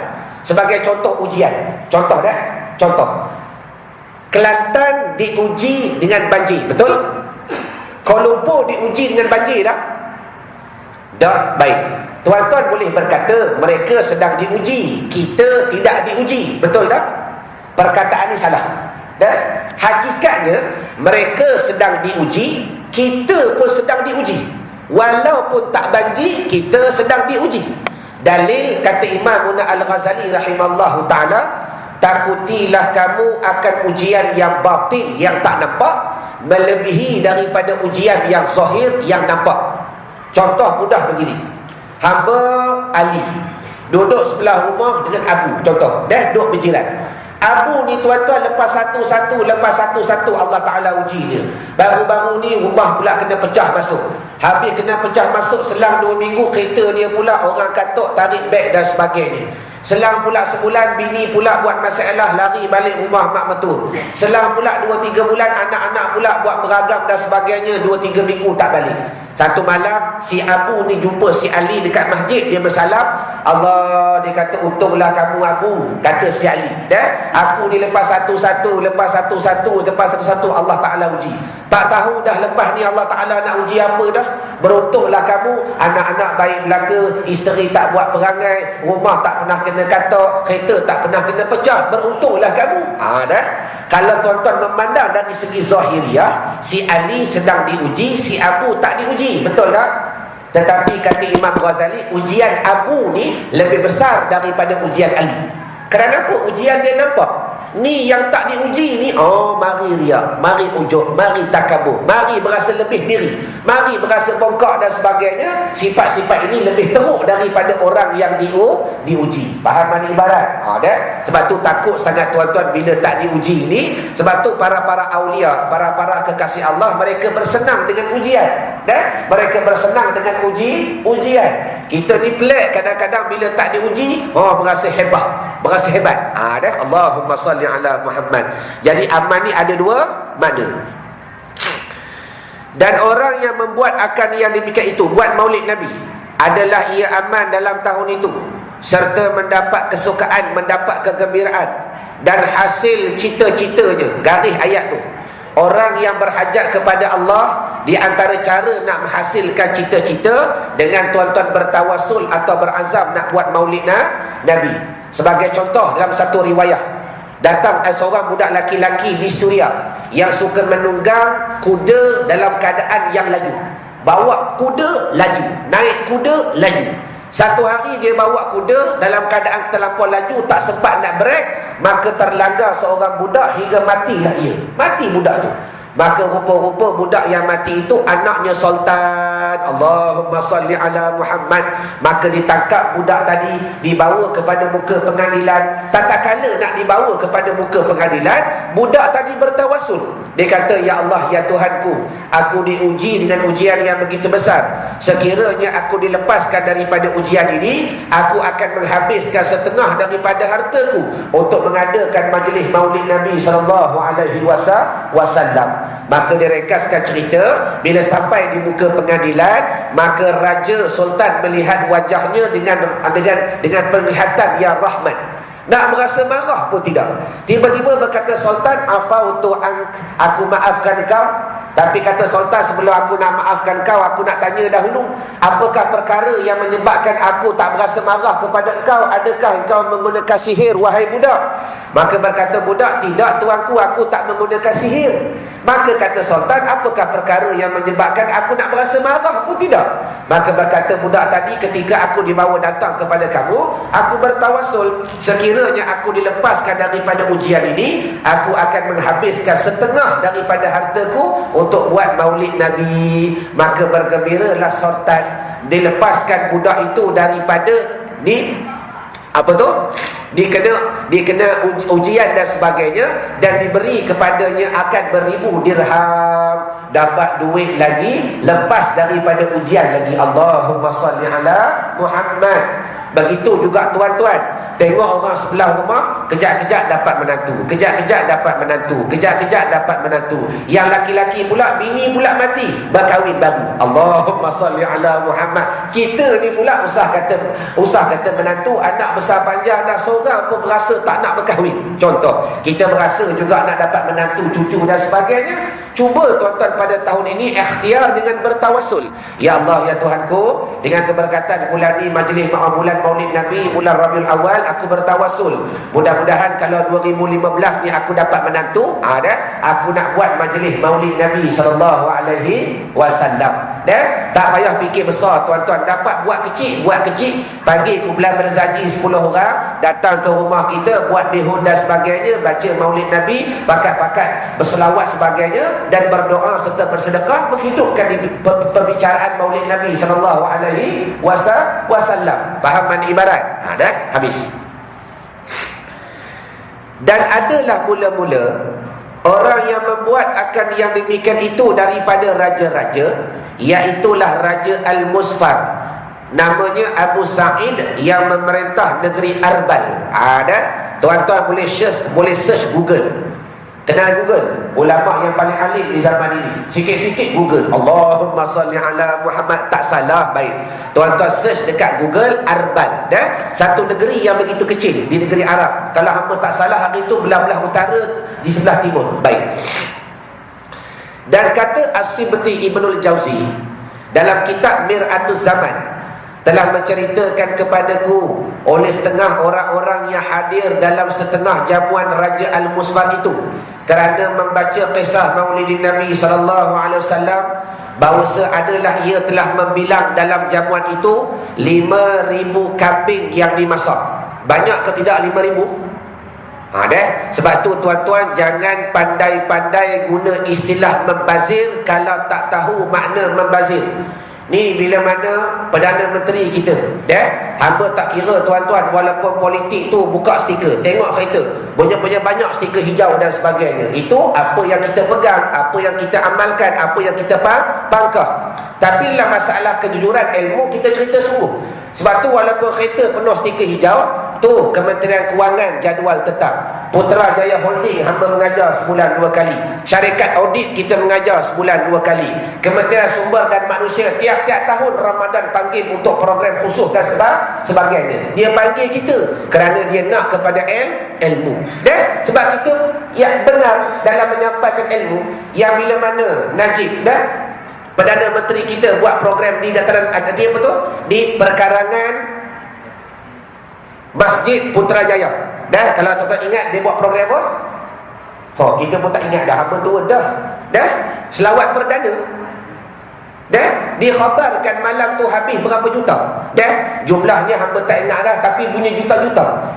Sebagai contoh ujian. Contoh dah. Contoh. Kelantan diuji dengan banjir, betul? Kuala Lumpur diuji dengan banjir dah? Dah, baik. Tuan-tuan boleh berkata mereka sedang diuji, kita tidak diuji, betul tak? Perkataan ni salah. Dan hakikatnya mereka sedang diuji, kita pun sedang diuji. Walaupun tak banjir, kita sedang diuji. Dalil kata Imam Al-Ghazali rahimallahu ta'ala, takutilah kamu akan ujian yang batin, yang tak nampak, melebihi daripada ujian yang zahir, yang nampak. Contoh mudah begini. Hamba Ali duduk sebelah rumah dengan Abu, contoh, duduk berjiran. Abu ni tuan-tuan lepas satu-satu Allah Ta'ala uji dia. Baru-baru ni rumah pula kena pecah masuk. Habis kena pecah masuk, selang 2 minggu kereta dia pula orang katok, tarik beg dan sebagainya. Selang pula sebulan, bini pula buat masalah, lari balik rumah mak mentua. Selang pula 2-3 bulan, anak-anak pula buat beragam dan sebagainya. 2-3 minggu tak balik. Satu malam si Abu ni jumpa si Ali dekat masjid, dia bersalam. Allah, dia kata, untunglah kamu Abu, kata si Ali. Dah, aku ni lepas satu-satu Allah Ta'ala uji. Tak tahu dah lepas ni Allah Ta'ala nak uji apa dah. Beruntunglah kamu, anak-anak baik belaka, isteri tak buat perangai, rumah tak pernah kena katok, kereta tak pernah kena pecah. Beruntunglah kamu. Dah. Kalau tuan-tuan memandang dari segi zahiriah, si Ali sedang diuji, si Abu tak diuji, betul tak? Tetapi kata Imam Ghazali, ujian Abu ni lebih besar daripada ujian Ali. Kenapa? Ujian dia nampak. Ni yang tak diuji ni, mari riak, mari ujub, mari takabur, mari berasa lebih diri, mari berasa bongkok dan sebagainya. Sifat-sifat ini lebih teruk daripada orang yang diuji. Faham mana ibarat? Dah. Sebab tu takut sangat tuan-tuan bila tak diuji ni. Sebab tu para-para aulia, para-para kekasih Allah, mereka bersenang dengan ujian. Dah. Mereka bersenang dengan ujian. Kita ni pelik kadang-kadang bila tak diuji, berasa hebat. Dah. Allahumma salli ala Muhammad. Jadi aman ni ada dua makna. Dan orang yang membuat akan yang demikian itu, buat maulid Nabi, adalah ia aman dalam tahun itu, serta mendapat kesukaan, mendapat kegembiraan dan hasil cita-citanya. Garis ayat tu, orang yang berhajat kepada Allah, di antara cara nak menghasilkan cita-cita dengan tuan-tuan bertawasul atau berazam nak buat maulid Nabi. Sebagai contoh, dalam satu riwayah, datang seorang budak laki-laki di Suria yang suka menunggang kuda dalam keadaan yang laju. Bawa kuda laju, naik kuda laju. Satu hari dia bawa kuda dalam keadaan terlampau laju, tak sempat nak brek, maka terlanggar seorang budak hingga matilah ia. Mati budak tu. Maka rupa-rupa budak yang mati itu anaknya Sultan. Allahumma salli ala Muhammad. Maka ditangkap budak tadi, dibawa kepada muka pengadilan. Tak kala nak dibawa kepada muka pengadilan, budak tadi bertawasul. Dia kata, ya Allah, ya Tuhanku, aku diuji dengan ujian yang begitu besar. Sekiranya aku dilepaskan daripada ujian ini, aku akan menghabiskan setengah daripada hartaku untuk mengadakan majlis maulid Nabi SAW. Maka diringkaskan cerita, bila sampai di muka pengadilan, maka Raja Sultan melihat wajahnya dengan penglihatan yang rahmat. Nak merasa marah pun tidak. Tiba-tiba berkata Sultan, afautu ank, aku maafkan kau. Tapi kata Sultan, sebelum aku nak maafkan kau, aku nak tanya dahulu, apakah perkara yang menyebabkan aku tak berasa marah kepada engkau? Adakah engkau menggunakan sihir, wahai budak? Maka berkata budak, tidak tuanku, aku tak menggunakan sihir. Maka kata sultan, apakah perkara yang menyebabkan aku nak berasa marah pun tidak? Maka berkata budak tadi, ketika aku dibawa datang kepada kamu, aku bertawasul, sekiranya aku dilepaskan daripada ujian ini, aku akan menghabiskan setengah daripada hartaku untuk buat maulid Nabi. Maka bergembiralah sultan, dilepaskan budak itu daripada dikena ujian dan sebagainya, dan diberi kepadanya akan beribu dirham, dapat duit lagi, lepas daripada ujian lagi. Allahumma salli ala Muhammad. Begitu juga tuan-tuan, tengok orang sebelah rumah, kejap-kejap dapat menantu, kejap-kejap dapat menantu, kejap-kejap dapat menantu. Yang laki-laki pula, bini pula mati, berkahwin baru. Allahumma salli ala Muhammad. Kita ni pula usah kata menantu, anak besar panjang dah seorang pun berasa tak nak berkahwin. Contoh, kita berasa juga nak dapat menantu, cucu dan sebagainya. Cuba tuan-tuan pada tahun ini ikhtiar dengan bertawasul. Ya Allah, ya Tuhanku, dengan keberkatan bulan ni, majlis bulan Maulid Nabi, bulan Rabiul Awal, aku bertawasul, mudah-mudahan kalau 2015 ni aku dapat menantu, aku nak buat majlis Maulid Nabi sallallahu alaihi wasallam. Tak payah fikir besar tuan-tuan, dapat buat kecil. Pagi kumpulan berzaji 10 orang datang ke rumah kita, buat bihun dan sebagainya, baca Maulid Nabi, pakat-pakat berselawat sebagainya, dan berdoa serta bersedekah, menghidupkan perbicaraan Maulid Nabi sallallahu alaihi wasallam. Faham mana ibarat? Dah habis. Dan adalah mula-mula orang yang membuat akan yang demikian itu daripada raja-raja, iaitulah Raja Al-Musfar, namanya Abu Sa'id, yang memerintah negeri Arbal. Tuan-tuan boleh search Google. Kenal Google? Ulama yang paling alim di zaman ini. Sikit-sikit Google, Allahumma salli ala Muhammad, tak salah, baik. Tuan-tuan search dekat Google Arbal, satu negeri yang begitu kecil di negeri Arab. Kalau hamba tak salah, hari itu belah-belah utara di sebelah timur. Baik. Dan kata As-Sibti Ibnul Jauzi dalam kitab Mir'atuz Zaman, telah menceritakan kepadaku oleh setengah orang-orang yang hadir dalam setengah jamuan Raja Al-Musfar itu, kerana membaca kisah Maulidin Nabi sallallahu alaihi wasallam, bahawa adalah ia telah membilang dalam jamuan itu 5,000 kambing yang dimasak. Banyak ke tidak 5,000? Sebab tu tuan-tuan, jangan pandai-pandai guna istilah membazir kalau tak tahu makna membazir. Ni bila mana Perdana Menteri kita, hamba tak kira tuan-tuan, walaupun politik tu buka stiker, tengok kereta banyak stiker hijau dan sebagainya. Itu apa yang kita pegang, apa yang kita amalkan, apa yang kita pangkah. Tapi dalam masalah kejujuran ilmu, kita cerita sungguh. Sebab tu walaupun kereta penuh stiker hijau, tu Kementerian Kewangan jadual tetap. Putrajaya Holding hamba mengajar sebulan 2 kali. Syarikat audit kita mengajar sebulan 2 kali. Kementerian Sumber dan Manusia tiap-tiap tahun Ramadan panggil untuk program khusus dan sebagainya. Dia panggil kita kerana dia nak kepada ilmu. Dan sebab itu yang benar dalam menyampaikan ilmu, yang bila mana Najib Perdana Menteri kita buat program di dataran di perkarangan Masjid Putrajaya. Kalau tuan-tuan ingat dia buat program apa? Kita pun tak ingat dah, hamba tua dah. Selawat perdana. Dikhabarkan malam tu habis berapa juta. Jumlahnya hamba tak ingat dah, tapi bunyi juta-juta.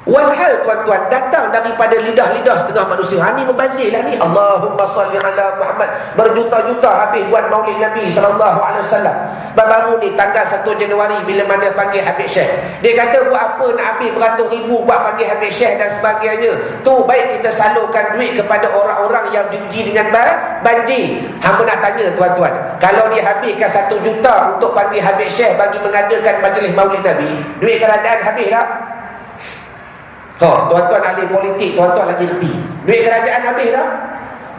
Walhal tuan-tuan, datang daripada lidah-lidah setengah manusia. Ni membazir lah ni. Allahumma salli ala Muhammad. Berjuta-juta habis buat Maulid Nabi sallallahu alaihi wasallam. Baru ni tanggal 1 Januari bila mana panggil Habib Syekh, dia kata buat apa nak habis beratus ribu buat panggil Habib Syekh dan sebagainya. Tu baik kita salurkan duit kepada orang-orang yang diuji dengan banjir. Hamba nak tanya tuan-tuan, kalau dia habiskan 1 juta untuk panggil Habib Syekh bagi mengadakan majlis Maulid Nabi, duit kerajaan habis tak? Tuan-tuan ahli politik, tuan-tuan lagi reti, duit kerajaan habis dah,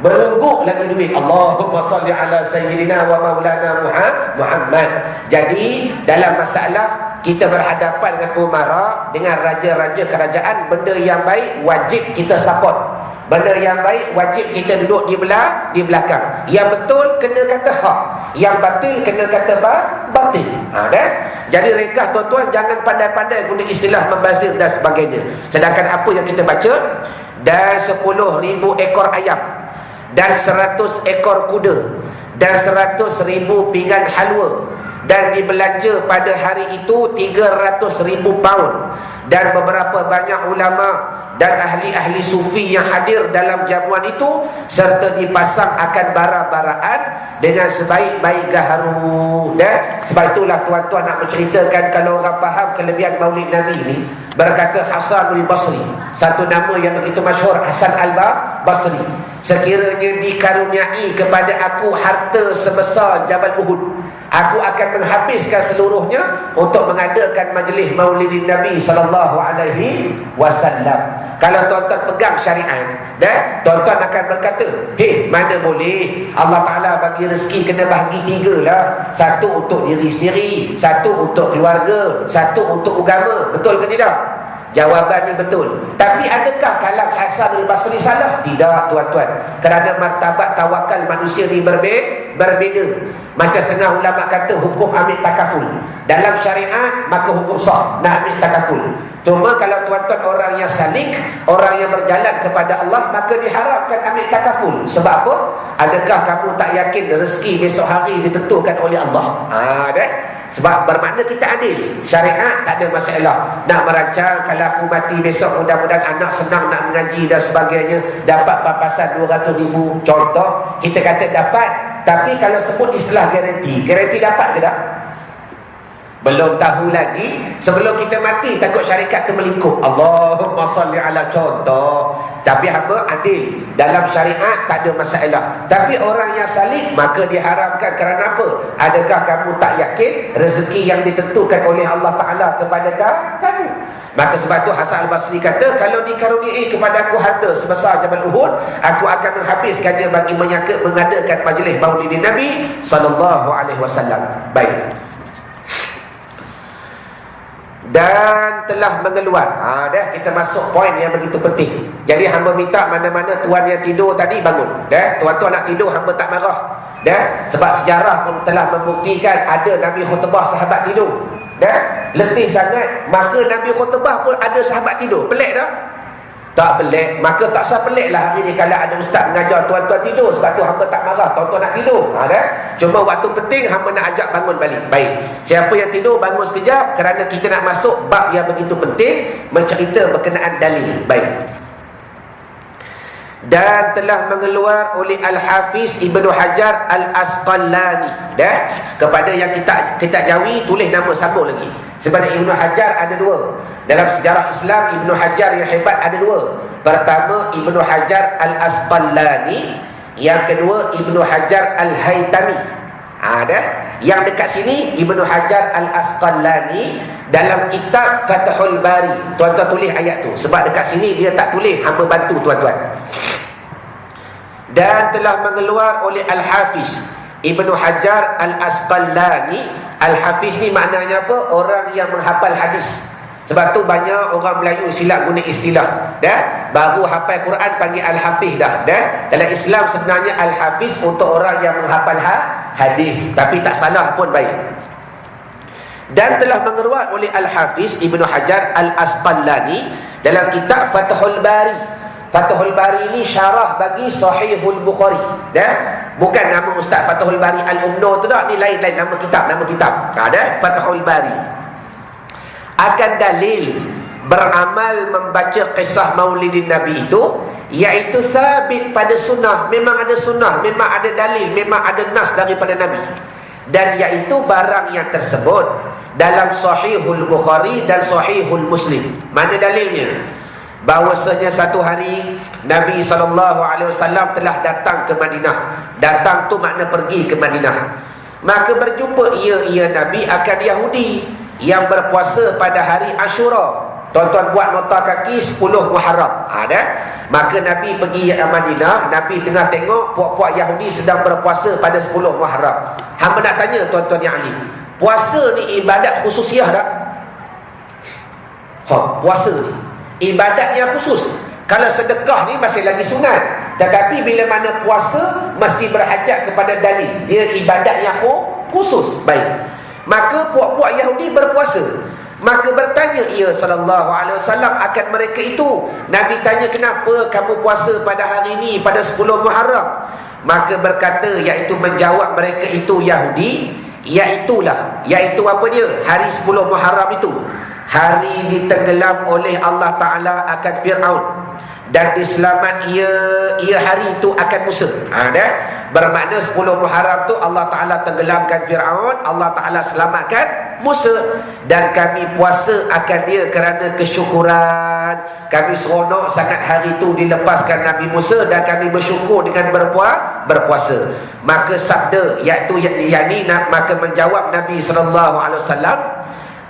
berlungguk lagi duit. Allahumma salli ala sayyidina wa maulana Muhammad. Jadi dalam masalah kita berhadapan dengan umara, dengan raja-raja kerajaan, benda yang baik wajib kita support, benda yang baik wajib kita duduk di belakang. Yang betul kena kata hak, yang batil kena kata batil. Jadi ringkas tuan-tuan, jangan pandai-pandai guna istilah membazir dan sebagainya. Sedangkan apa yang kita baca, dan 10,000 ekor ayam, dan 100 ekor kuda, dan 100,000 pinggan halwa, dan dibelanja pada hari itu 300,000 pound. Dan beberapa banyak ulama dan ahli-ahli sufi yang hadir dalam jamuan itu, serta dipasang akan bara-baraan dengan sebaik-baik gaharu. Dan sebab itulah tuan-tuan nak menceritakan, kalau orang faham kelebihan Maulid Nabi ini, berkata Hasanul Basri, satu nama yang begitu masyhur, Hasan Al-Basri, sekiranya dikaruniai kepada aku harta sebesar Jabal Uhud, aku akan menghabiskan seluruhnya untuk mengadakan majlis Maulidin Nabi sallallahu alaihi wasallam. Kalau tuan-tuan pegang syariat, tuan-tuan akan berkata, mana boleh, Allah Ta'ala bagi rezeki kena bahagi 3 lah. Satu untuk diri sendiri, satu untuk keluarga, satu untuk agama. Betul ke tidak? Jawaban ni betul. Tapi adakah kalam Hasan Al-Basri salah? Tidak tuan-tuan. Kerana martabat tawakal manusia ni berbeza. Macam setengah ulama kata hukum ambil takaful. Dalam syariat maka hukum sah nak ambil takaful. Cuma kalau tuan-tuan orang yang salik, orang yang berjalan kepada Allah, maka diharapkan ambil takaful. Sebab apa? Adakah kamu tak yakin rezeki besok hari ditentukan oleh Allah? Sebab bermakna kita adil. Syariat tak ada masalah. Nak merancang, kalau aku mati besok mudah-mudahan anak senang nak mengaji dan sebagainya, dapat pampasan 200,000 contoh, kita kata dapat. Tapi kalau sebut istilah garanti dapat ke tak? Belum tahu lagi. Sebelum kita mati takut syarikat tu melingkup. Allahumma salli ala contoh. Tapi hamba adil. Dalam syariat tak ada masalah. Tapi orang yang salik maka diharamkan. Kerana apa? Adakah kamu tak yakin rezeki yang ditentukan oleh Allah Ta'ala kepada kamu? Maka sebab tu Hasan Al-Basri kata, kalau dikaruniai kepada aku harta sebesar Jabal Uhud, aku akan menghabiskannya bagi mengadakan majlis Maulidin Nabi sallallahu alaihi wasallam. Baik. Dan telah mengeluar. Kita masuk poin yang begitu penting. Jadi hamba minta mana-mana tuan yang tidur tadi bangun. Tuan-tuan nak tidur hamba tak marah. Sebab sejarah pun telah membuktikan ada Nabi khutbah sahabat tidur. Letih sangat, maka Nabi khutbah pun ada sahabat tidur. Pelik tak? Tak pelik. Maka tak usah pelik lah hari ni kalau ada ustaz mengajar tuan-tuan tidur. Sebab tu hamba tak marah tuan-tuan nak tidur. Cuma waktu penting hamba nak ajak bangun balik. Baik, siapa yang tidur bangun sekejap, kerana kita nak masuk bab yang begitu penting, mencerita berkenaan dalil. Baik. Dan telah mengeluar oleh Al-Hafiz Ibnu Hajar Al-Asqalani. Kepada yang kita jawi, tulis nama sambung lagi. Sebenarnya Ibnu Hajar ada 2. Dalam sejarah Islam, Ibnu Hajar yang hebat ada 2. Pertama Ibnu Hajar Al-Asqalani, yang kedua Ibnu Hajar Al-Haytami. Yang dekat sini Ibnu Hajar Al-Asqalani dalam kitab Fathul Bari. Tuan-tuan tulis ayat tu. Sebab dekat sini dia tak tulis, hamba bantu tuan-tuan. Dan telah mengeluar oleh Al-Hafiz Ibnu Hajar Al-Asqalani. Al-Hafiz ni maknanya apa? Orang yang menghafal hadis. Sebab tu banyak orang Melayu silap guna istilah. Baru hafal Quran panggil Al-Hafiz dah. Dalam Islam sebenarnya Al-Hafiz untuk orang yang menghafal hadis. Tapi tak salah pun baik. Dan telah mengeluar oleh Al-Hafiz Ibnu Hajar Al-Asqalani dalam kitab Fathul Bari. Fathul Bari ini syarah bagi Sahihul Bukhari. Bukan nama Ustaz Fathul Bari Al-Umno tu tak. Ni lain-lain nama kitab. Fathul Bari. Akan dalil beramal membaca kisah Maulidin Nabi itu, iaitu sabit pada sunnah. Memang ada sunnah, memang ada dalil, memang ada nas daripada Nabi. Dan iaitu barang yang tersebut dalam Sahihul Bukhari dan Sahihul Muslim. Mana dalilnya? Bahawasanya satu hari Nabi SAW telah datang ke Madinah. Datang tu makna pergi ke Madinah. Maka berjumpa ia Nabi akan Yahudi yang berpuasa pada hari Ashura. Tuan-tuan buat nota kaki 10 Muharram. Maka Nabi pergi ke Madinah. Nabi tengah tengok puak-puak Yahudi sedang berpuasa pada 10 Muharram. Hamba nak tanya tuan-tuan yang alim, puasa ni ibadat khususiah tak? Puasa ni ibadat yang khusus. Kalau sedekah ni masih lagi sunat. Tetapi bila mana puasa mesti berhajat kepada dalil. Dia ibadat yang khusus. Baik. Maka puak-puak Yahudi berpuasa. Maka bertanya ia sallallahu alaihi wasallam akan mereka itu. Nabi tanya, kenapa kamu puasa pada hari ini, pada 10 Muharram? Maka berkata, iaitu menjawab mereka itu Yahudi, iaitu apa dia? Hari 10 Muharram itu hari ditenggelam oleh Allah Ta'ala akan Fir'aun, dan diselamat ia hari itu akan Musa. Bermakna 10 Muharram tu Allah Ta'ala tenggelamkan Fir'aun, Allah Ta'ala selamatkan Musa. Dan kami puasa akan dia kerana kesyukuran. Kami seronok sangat hari itu dilepaskan Nabi Musa, dan kami bersyukur dengan berpuasa. Maka sabda, iaitu maka menjawab Nabi SAW,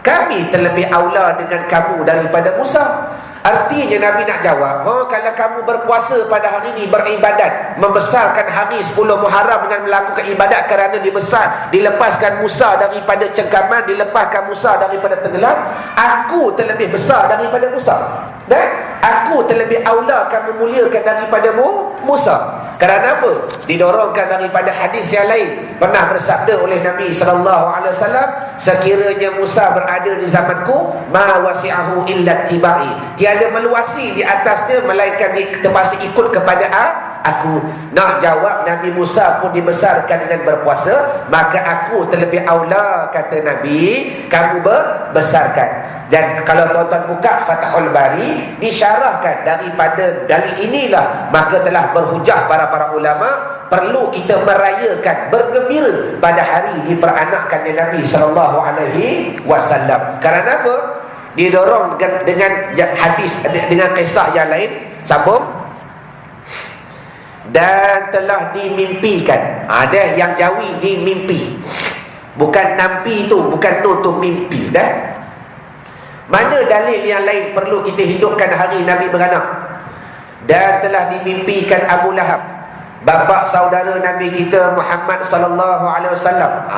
kami terlebih aula dengan kamu daripada Musa. Artinya Nabi nak jawab, kalau kamu berpuasa pada hari ini, beribadat, membesarkan hari 10 Muharram dengan melakukan ibadat kerana dilepaskan Musa daripada cengkaman, dilepaskan Musa daripada tenggelam, aku terlebih besar daripada Musa, dan aku terlebih aula kamu muliakan daripada Musa. Kerana apa? Didorongkan daripada hadis yang lain. Pernah bersabda oleh Nabi SAW, sekiranya Musa berada di zamanku, ma wasi'ahu illa tibai, tiada meluasi di atasnya melainkan terpaksa ikut kepada aku. Nak jawab, Nabi Musa pun dibesarkan dengan berpuasa, maka aku terlebih aula, kata Nabi, kamu besarkan. Dan kalau tuan-tuan buka Fathul Bari, disyarahkan daripada dalil inilah, maka telah berhujah para ulama, perlu kita merayakan, bergembira pada hari diperanakkannya Nabi SAW. Kerana apa? Didorong dengan hadis, dengan kisah yang lain. Sambung. Dan telah dimimpikan. Ada yang Jawi dimimpi, bukan nampi tu, bukan nun tu, mimpi. Mana dalil yang lain perlu kita hidupkan hari Nabi beranak? Dan telah dimimpikan Abu Lahab, bapa saudara Nabi kita Muhammad sallallahu alaihi wasallam.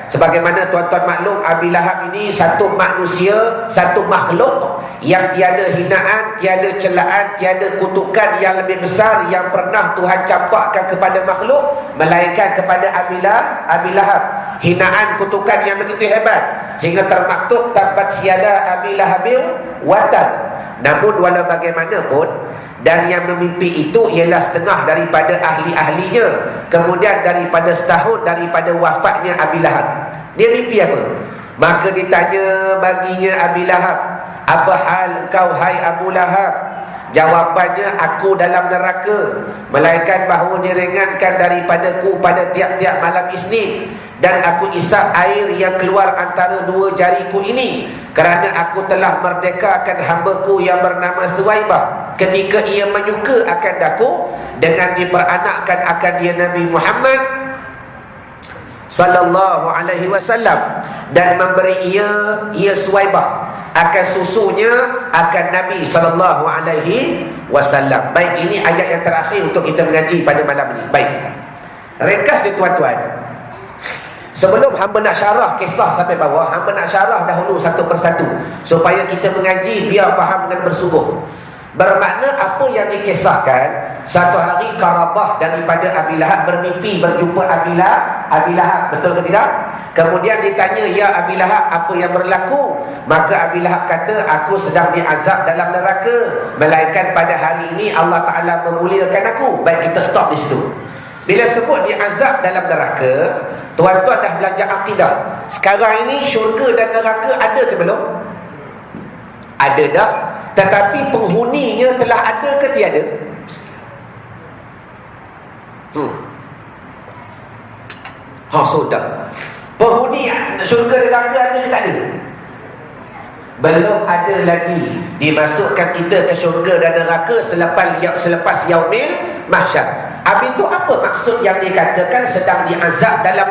Sebagaimana tuan-tuan maklum, Abi Lahab ini satu manusia, satu makhluk yang tiada hinaan, tiada celaan, tiada kutukan yang lebih besar yang pernah Tuhan campakkan kepada makhluk, melainkan kepada Abi Lahab. Hinaan, kutukan yang begitu hebat, sehingga termaktub tabat siada Abi Lahabil watab. Namun walau bagaimanapun, dan yang memimpi itu ialah setengah daripada ahli-ahlinya. Kemudian daripada setahun daripada wafatnya Abi Lahab, dia mimpi apa? Maka ditanya baginya Abi Lahab, apa hal kau hai Abu Lahab? Jawapannya, aku dalam neraka, melainkan bahawa diringankan daripadaku pada tiap-tiap malam Isnin, dan aku isap air yang keluar antara dua jariku ini, kerana aku telah merdekakan hambaku yang bernama Suwaibah ketika ia menyuka akan daku, dengan diperanakkan akan dia Nabi Muhammad sallallahu alaihi wasallam, dan memberi ia Suwaibah akan susunya akan Nabi sallallahu alaihi wasallam. Baik, ini ayat yang terakhir untuk kita mengaji pada malam ini. Baik, ringkas ni tuan-tuan. Sebelum hamba nak syarah kisah sampai bawah, hamba nak syarah dahulu satu persatu supaya kita mengaji biar faham dengan bersungguh. Bermakna apa yang dikisahkan, satu hari Karabah daripada Abi Lahab bermimpi berjumpa Abi Lahab, betul ke tidak? Kemudian ditanya, ya Abi Lahab, apa yang berlaku? Maka Abi Lahab kata, aku sedang diazab dalam neraka, melainkan pada hari ini Allah Ta'ala memuliakan aku. Baik, kita stop di situ. Bila sebut diazab dalam neraka, tuan-tuan dah belajar akidah. Sekarang ini syurga dan neraka ada ke belum? Ada dah. Tetapi penghuninya telah ada ke tiada? Sudah. Penghuni syurga dan neraka ada ke tak ada? Belum ada lagi dimasukkan kita ke syurga dan neraka selepas yaumil mahsyar. Habis itu apa maksud yang dikatakan sedang diazab dalam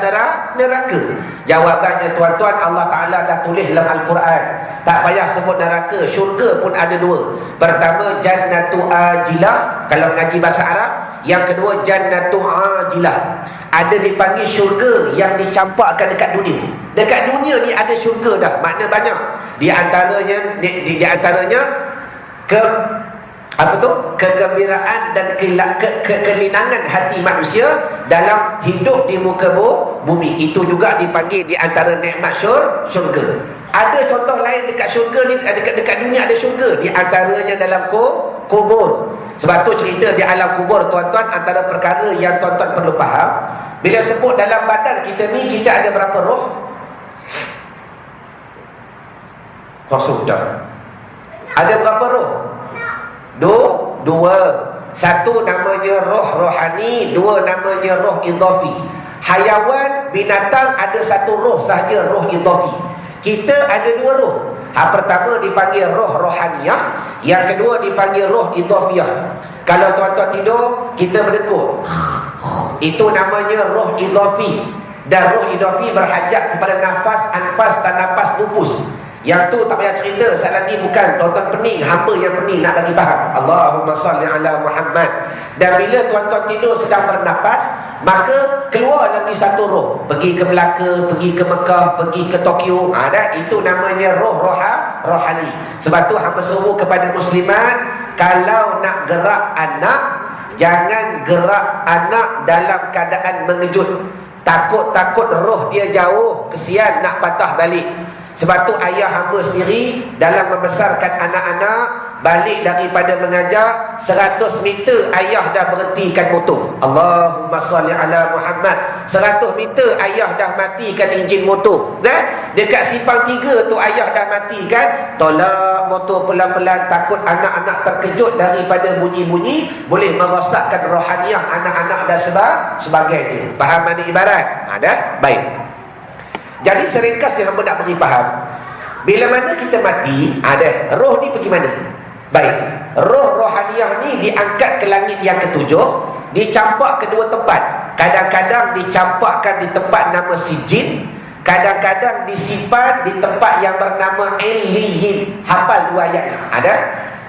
neraka? Jawabannya tuan-tuan, Allah Ta'ala dah tulis dalam Al-Quran. Tak payah sebut neraka, syurga pun ada dua. Pertama, Jannatu Ajilah, kalau mengaji bahasa Arab. Yang kedua, Jannatu Ajilah. Ada dipanggil syurga yang dicampakkan dekat dunia. Dekat dunia ni ada syurga dah, makna banyak. Di antaranya Apa tu? Kegembiraan dan kelinangan hati manusia dalam hidup di muka bumi. Itu juga dipanggil di antara nikmat syurga. Ada contoh lain dekat syurga ni, dekat dunia ada syurga. Di antaranya dalam kubur. Sebab tu cerita di alam kubur, tuan-tuan, antara perkara yang tuan-tuan perlu faham. Bila sebut dalam badan kita ni, kita ada berapa roh? Sudah. Ada berapa roh? Dua. Satu namanya roh rohani, dua namanya roh idhafi. Hayawan, binatang ada satu roh sahaja, roh idhafi. Kita ada dua roh. Pertama dipanggil roh rohaniyah, yang kedua dipanggil roh idhafiyah. Kalau tuan-tuan tidur, kita berdekut, itu namanya roh idhafi. Dan roh idhafi berhajat kepada nafas, anfas dan nafas lupus. Yang tu tak payah cerita, sekali lagi bukan tuan-tuan pening, hamba yang pening nak bagi faham. Allahumma salli ala Muhammad. Dan bila tuan-tuan tidur sedang bernapas, maka keluar lagi satu roh, pergi ke Melaka, pergi ke Mekah, pergi ke Tokyo. Itu namanya roh rohani. Sebab tu hamba suruh kepada muslimat, kalau nak gerak anak, jangan gerak anak dalam keadaan mengejut. Takut-takut roh dia jauh, kesian nak patah balik. Sebab tu ayah hamba sendiri dalam membesarkan anak-anak, balik daripada mengajar 100 meter ayah dah berhentikan motor. Allahumma salli ala Muhammad. 100 meter ayah dah matikan enjin motor. Dekat simpang 3 tu ayah dah matikan. Tolak motor pelan-pelan, takut anak-anak terkejut daripada bunyi-bunyi, boleh merosakkan rohaniah anak-anak dan sebagainya. Faham mana ibarat? Ada? Baik. Jadi seringkasnya hamba nak bagi faham, bila mana kita mati, roh ni pergi mana? Baik, roh rohaniah ni diangkat ke langit yang ketujuh, dicampak ke dua tempat. Kadang-kadang dicampakkan di tempat nama Sijin, kadang-kadang disimpan di tempat yang bernama Illiyin. Hafal dua ayatnya.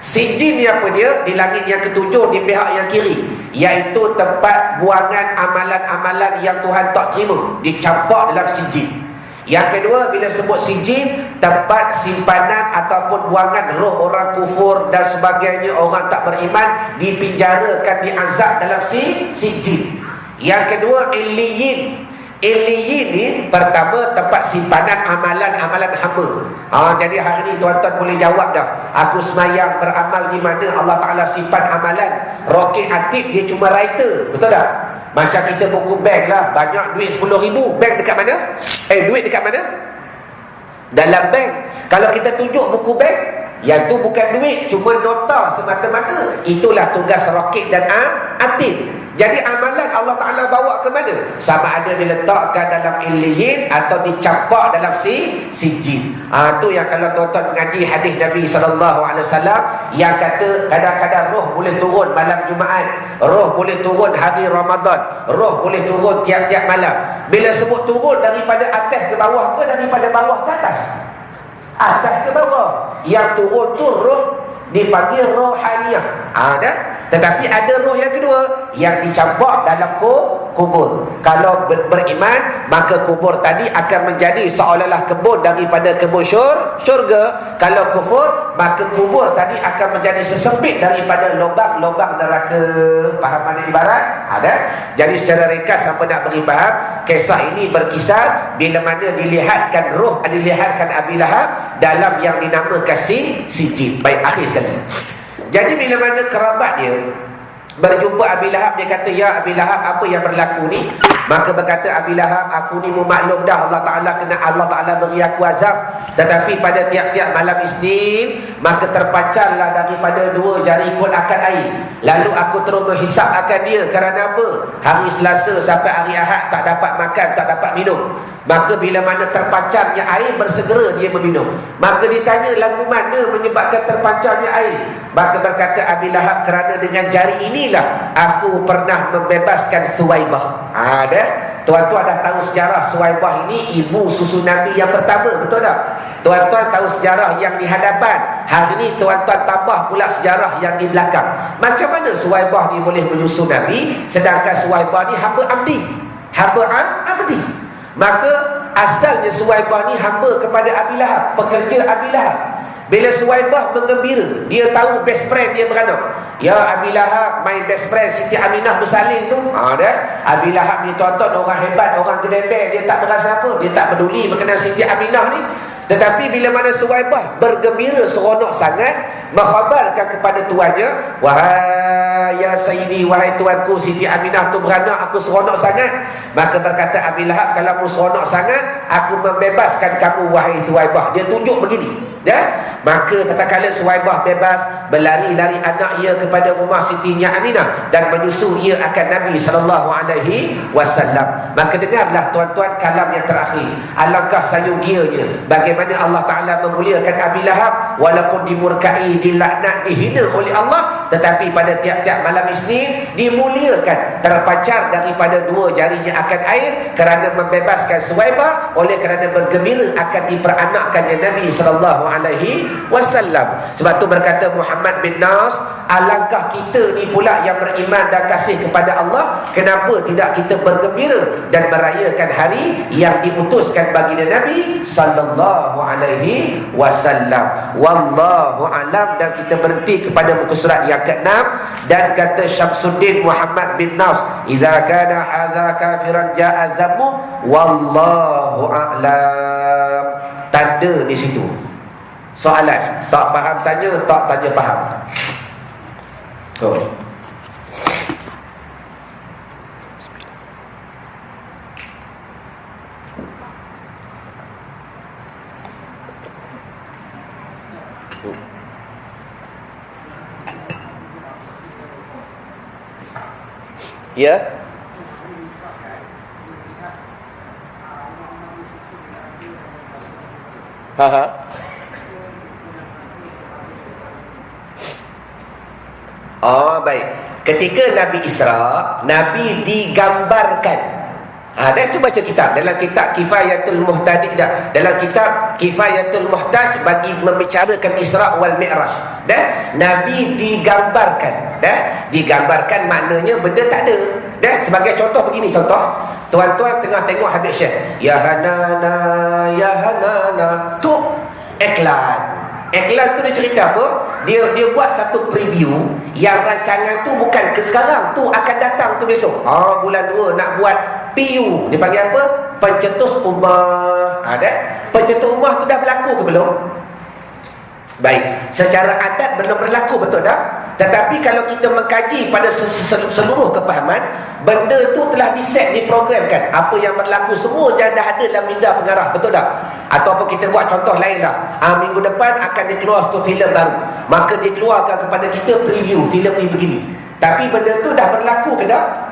Sijin ni apa dia? Di langit yang ketujuh, di pihak yang kiri, iaitu tempat buangan amalan-amalan yang Tuhan tak terima, dicampak dalam Sijin. Yang kedua, bila sebut sijin, tempat simpanan ataupun buangan roh orang kufur dan sebagainya, orang tak beriman, dipinjarakan, diazab dalam sijin. Yang kedua, Illiyin. Illiyin ni pertama tempat simpanan amalan-amalan hamba. Jadi hari ni tuan-tuan boleh jawab dah. Aku semayang beramal di mana Allah Ta'ala simpan amalan. Roket Atib dia cuma writer, betul tak? Macam kita buku bank lah, banyak duit 10,000, bank dekat mana? Duit dekat mana? Dalam bank. Kalau kita tunjuk buku bank, yang tu bukan duit, cuma nota semata-mata. Itulah tugas roket dan Atib. Jadi amalan Allah Ta'ala bawa ke mana? Sama ada diletakkan dalam Illiyin atau dicampak dalam sijin. Tu yang kalau tuan-tuan mengaji hadis Nabi SAW yang kata kadang-kadang roh boleh turun malam Jumaat, roh boleh turun hari Ramadan, roh boleh turun tiap-tiap malam. Bila sebut turun, daripada atas ke bawah ke daripada bawah ke atas? Atas ke bawah. Yang turun tu roh dipanggil rohaniyah. Tetapi ada roh yang kedua yang dicampak dalam kubur. Kalau beriman, maka kubur tadi akan menjadi seolah-olah kebun daripada kebun syurga. Kalau kufur, maka kubur tadi akan menjadi sesempit daripada lubang-lubang neraka. Faham mana ibarat? Jadi secara ringkas hampa nak beri faham, kisah ini berkisar bila mana dilihatkan roh, dilihatkan Abi Lahab dalam yang dinamakan Sijin. Baik, akhir sekali. Jadi bila mana kerabat dia berjumpa Abi Lahab, dia kata, "Ya Abi Lahab, apa yang berlaku ni?" Maka berkata Abi Lahab, "Aku ni memaklum dah Allah Ta'ala beri aku azab. Tetapi pada tiap-tiap malam Isnin, maka terpancarlah daripada dua jari konakan air. Lalu aku terus menghisap akan dia. Kerana apa? Hari Selasa sampai hari Ahad tak dapat makan, tak dapat minum. Maka bila mana terpancarnya air, bersegera dia meminum. Maka ditanya, lagu mana menyebabkan terpancarnya air? Maka berkata Abi Lahab, kerana dengan jari inilah aku pernah membebaskan Suwaibah." Tuan-tuan dah tahu sejarah Suwaibah ini ibu susu Nabi yang pertama, betul tak? Tuan-tuan tahu sejarah yang di hadapan. Hari ini tuan-tuan tambah pula sejarah yang di belakang. Macam mana Suwaibah ni boleh menyusu Nabi, sedangkan Suwaibah ni hamba abdi. Maka asalnya Suwaibah ni hamba kepada Abi Lahab, pekerja Abi Lahab. Bila Suwaibah menggembira, dia tahu best friend dia beranak. Ya Abi Lahab, my best friend Siti Aminah bersalin tu. Abi Lahab ni tuan-tuan orang hebat, orang gedebek, dia tak berasa apa, dia tak peduli berkenaan Siti Aminah ni. Tetapi bila mana Suwaibah bergembira seronok sangat, mengkhabarkan kepada tuannya, wahai ya Sayyidi, wahai tuanku Siti Aminah tu beranak, aku seronok sangat. Maka berkata Abi Lahab, kalau aku seronok sangat, aku membebaskan kamu wahai Suwaibah. Dia tunjuk begini, maka tatkala Suwaibah bebas, berlari-lari anak ia kepada rumah Sitinya Aminah dan menyusul ia akan Nabi SAW. Maka dengarlah tuan-tuan kalam yang terakhir. Alangkah sayugianya bagaimana Allah Ta'ala memuliakan Abi Lahab, walaupun dimurkai, dilaknat, dihina oleh Allah, tetapi pada tiap-tiap malam Isnin dimuliakan, terpancar daripada dua jarinya akan air kerana membebaskan Suwaibah, oleh kerana bergembira akan diperanakkannya Nabi SAW. Sebab tu berkata Muhammad bin Nas, alangkah kita ni pula yang beriman dan kasih kepada Allah, kenapa tidak kita bergembira dan merayakan hari yang diutuskan baginda Nabi sallallahu alaihi wasallam. Wallahu alam. Dan kita berhenti kepada muka surat yang ke-6. Dan kata Syamsuddin Muhammad bin Nas, idza kana hadza kafiran ja'a dhammu wallahu a'lam. Tanda di situ. Soalan, tak faham tanya, tak tanya faham. Ya. Oh, baik. Ketika Nabi Isra, Nabi digambarkan. Dah tu baca kitab. Dalam kitab Kifayatul Muhtaj, dalam kitab Kifayatul Muhtaj bagi membicarakan Isra wal Mi'raj. Nabi digambarkan. Digambarkan maknanya benda tak ada. Sebagai contoh begini, contoh. Tuan-tuan tengah tengok Habib Syekh. Ya Hanana, ya Hanana. Tu iklan. Iklan tu dia cerita apa? Dia buat satu preview yang rancangan tu bukan ke sekarang, tu akan datang tu besok. Bulan 2 nak buat PU. Dia panggil apa? Pencetus Ummah. Pencetus Ummah tu dah berlaku ke belum? Baik, secara adat belum berlaku, betul tak? Tetapi kalau kita mengkaji pada seluruh kepahaman, benda tu telah diset, diprogramkan. Apa yang berlaku semua dah ada dalam minda pengarah, betul tak? Ataupun kita buat contoh lain lah. Minggu depan akan dikeluar satu filem baru, maka dikeluarkan kepada kita preview filem ni begini. Tapi benda tu dah berlaku ke tak?